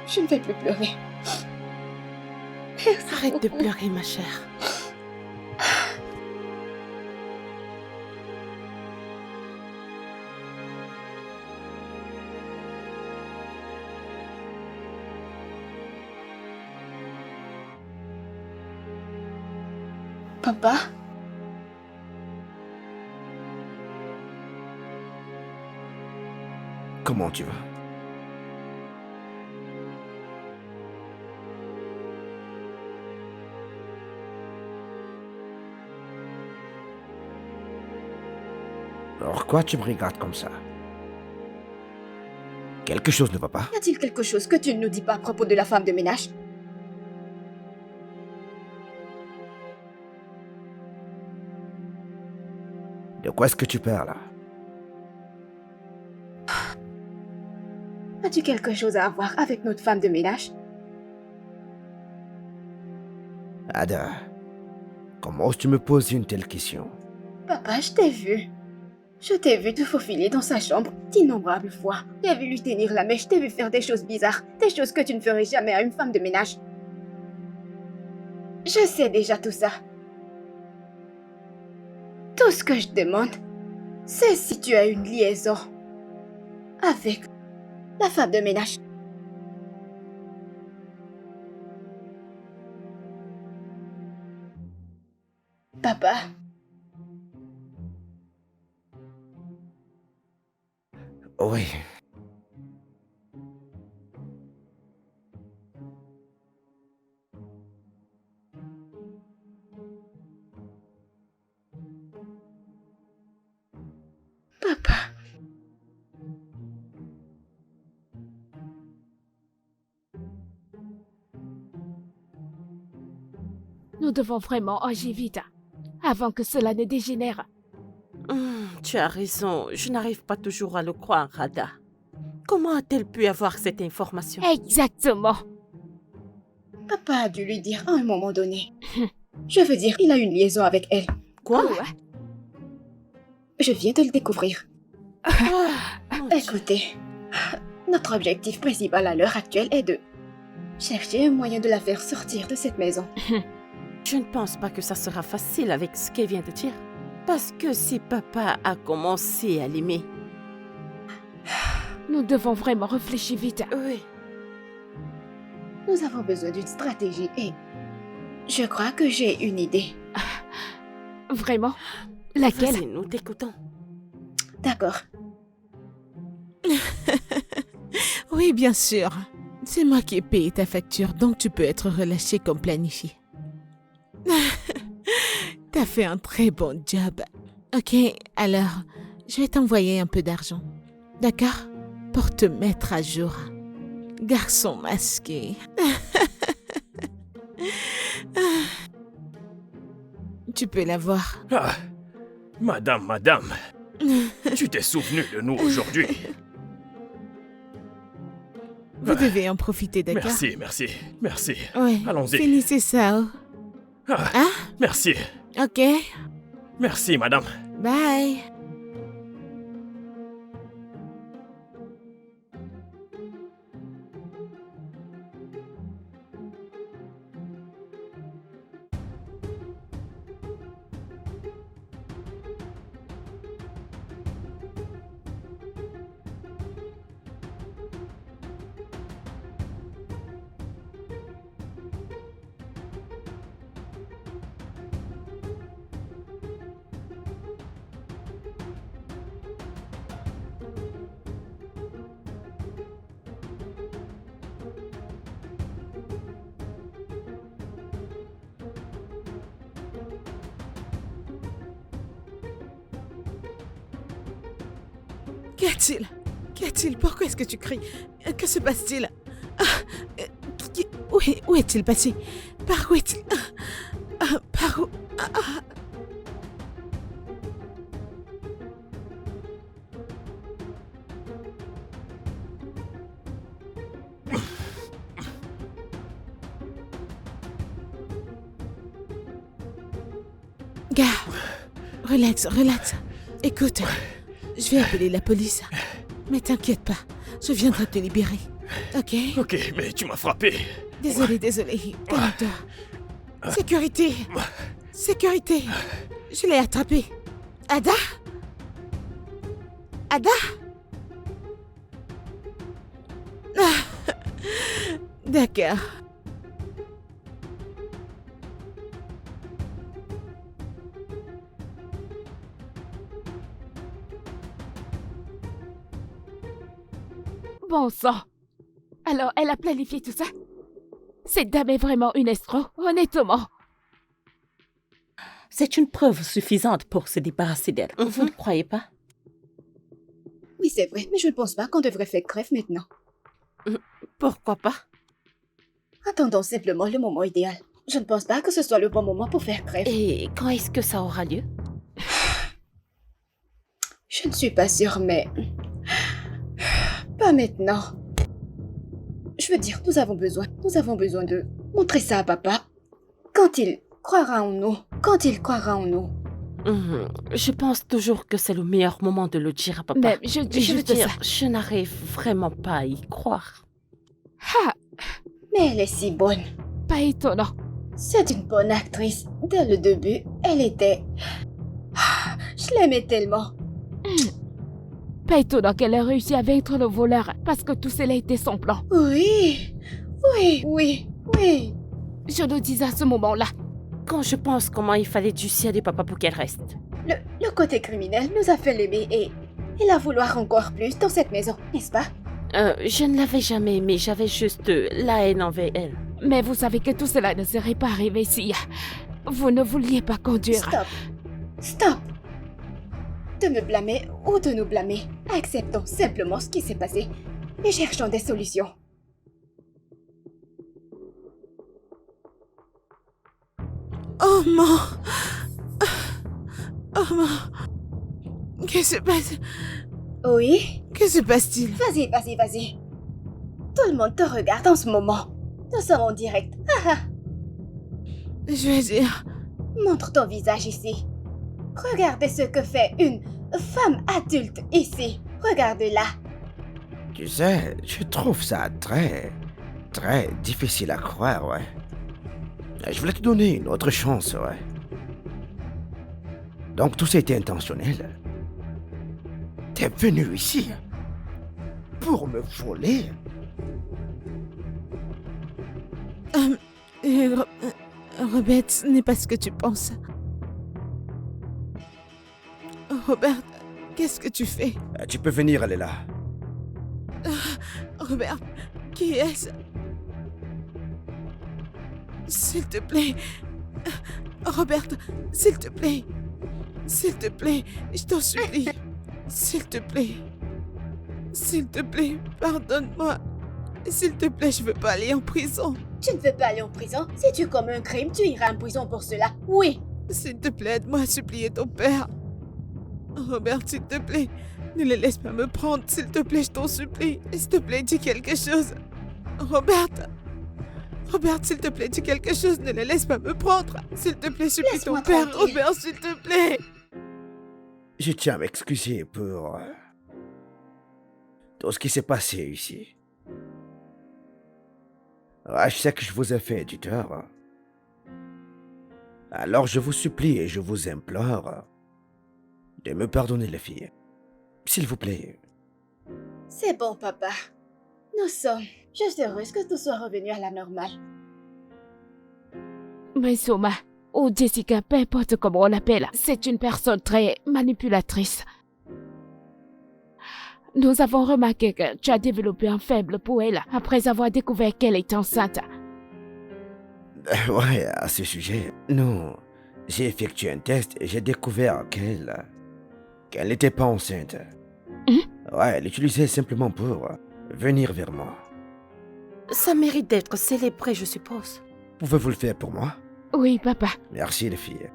Je ne vais plus pleurer. Arrête de pleurer, ma chère. Papa? Comment tu vas? Pourquoi tu me regardes comme ça? Quelque chose ne va pas? Y a-t-il quelque chose que tu ne nous dis pas à propos de la femme de ménage? quoi est-ce que tu parles? As-tu quelque chose à voir avec notre femme de ménage? Ada, comment tu me poses une telle question? Papa, je t'ai vu. Je t'ai vu te faufiler dans sa chambre d'innombrables fois. J'ai vu lui tenir la mèche, je t'ai vu faire des choses bizarres, des choses que tu ne ferais jamais à une femme de ménage. Je sais déjà tout ça. Tout ce que je demande, c'est si tu as une liaison avec la femme de ménage. Papa, Oui. papa. Nous devons vraiment agir vite, avant que cela ne dégénère. Tu as raison, je n'arrive pas toujours à le croire, Ada. Comment a-t-elle pu avoir cette information? Exactement. Papa a dû lui dire à un moment donné. Je veux dire, il a une liaison avec elle. Quoi? Oh, Je viens de le découvrir. Mon Dieu. Écoutez, notre objectif principal à l'heure actuelle est de chercher un moyen de la faire sortir de cette maison. Je ne pense pas que ça sera facile avec ce qu'elle vient de dire. Parce que si papa a commencé à l'aimer... nous devons vraiment réfléchir vite. Oui. Nous avons besoin d'une stratégie et je crois que j'ai une idée. Vraiment? Laquelle? Vas-y, nous t'écoutons. D'accord. Oui, bien sûr. C'est moi qui ai payé ta facture, donc tu peux être relâché comme planifié. T'as fait un très bon job. Ok, alors, je vais t'envoyer un peu d'argent. D'accord? Pour te mettre à jour. Garçon masqué. Tu peux l'avoir. Ah, madame, tu t'es souvenu de nous aujourd'hui. Vous devez en profiter, d'accord? Merci. Ouais. Allons-y. Finissez ça. Oh. Ah, Hein? merci, Ok. merci, madame. Bye. Qu'y a-t-il? Qu'y a-t-il? Pourquoi est-ce que tu cries? Que se passe-t-il? Où est-il passé? Par où est-il? Par où? Gars, relax. Écoute, je vais appeler la police. Mais t'inquiète pas, je viendrai te libérer. Ok? Ok, mais tu m'as frappé. Désolé. Calme-toi. Sécurité. Je l'ai attrapé. Ada? D'accord. Bon sang. Alors, elle a planifié tout ça? Cette dame est vraiment une escroc, honnêtement. C'est une preuve suffisante pour se débarrasser d'elle. Vous ne croyez pas? Oui, c'est vrai, mais je ne pense pas qu'on devrait faire grève maintenant. Pourquoi pas? Attendons simplement le moment idéal. Je ne pense pas que ce soit le bon moment pour faire grève. Et quand est-ce que ça aura lieu? Je ne suis pas sûre, mais... Pas maintenant. Je veux dire, nous avons besoin de montrer ça à papa. Quand il croira en nous. Je pense toujours que c'est le meilleur moment de le dire à papa. Mais je veux veux dire dire, je n'arrive vraiment pas à y croire. Ah, Mais elle est si bonne. pas étonnant. C'est une bonne actrice. Dès le début, elle était... Je l'aimais tellement. Pas étonnant qu'elle ait réussi à vaincre le voleur parce que tout cela était son plan. Oui. Je le disais à ce moment-là. Quand je pense comment il fallait dissuader papa pour qu'elle reste. Le côté criminel nous a fait l'aimer et la vouloir encore plus dans cette maison, n'est-ce pas? Je ne l'avais jamais aimée, j'avais juste la haine envers elle. Mais vous savez que tout cela ne serait pas arrivé si vous ne vouliez pas conduire. Stop. De me blâmer ou de nous blâmer. Acceptons simplement ce qui s'est passé et cherchons des solutions. Oh non! Oh non! Qu'est-ce qui se passe? Oui? Que se passe-t-il? Vas-y. Tout le monde te regarde en ce moment. Nous sommes en direct. Je vais dire... Montre ton visage ici. Regardez ce que fait une femme adulte ici. Regarde-la. Tu sais, je trouve ça très difficile à croire, ouais. Je voulais te donner une autre chance, ouais. Donc tout ça était intentionnel. T'es venu ici pour me voler? Robert, ce n'est pas ce que tu penses. Robert, qu'est-ce que tu fais? Tu peux venir, elle est là. Robert, qui est-ce? S'il te plaît. Robert, s'il te plaît. S'il te plaît, je t'en supplie. S'il te plaît. S'il te plaît, pardonne-moi. S'il te plaît, je veux pas aller en prison. Tu ne veux pas aller en prison? Si tu commets un crime, tu iras en prison pour cela. Oui. S'il te plaît, aide-moi à supplier ton père. Robert, s'il te plaît, ne les laisse pas me prendre. S'il te plaît, je t'en supplie. S'il te plaît, dis quelque chose. Robert, s'il te plaît, dis quelque chose. Ne les laisse pas me prendre. S'il te plaît, supplie ton Laisse-moi père. tranquille. Robert, s'il te plaît. Je tiens à m'excuser pour tout ce qui s'est passé ici. Ouais, je sais que je vous ai fait du tort. Alors je vous supplie et je vous implore de me pardonner, les filles. S'il vous plaît. C'est bon, papa. Nous sommes juste heureuses que tout soit revenu à la normale. Mais Soma, ou Jessica, peu importe comment on l'appelle, c'est une personne très manipulatrice. Nous avons remarqué que tu as développé un faible pour elle après avoir découvert qu'elle est enceinte. Ouais, à ce sujet, non. J'ai effectué un test et j'ai découvert qu'elle n'était pas enceinte. Ouais, elle l'utilisait simplement pour venir vers moi. Ça mérite d'être célébré, je suppose. Pouvez-vous le faire pour moi? Oui, papa. Merci, les filles.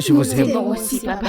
Je Nous vous aime. aimons aussi, papa.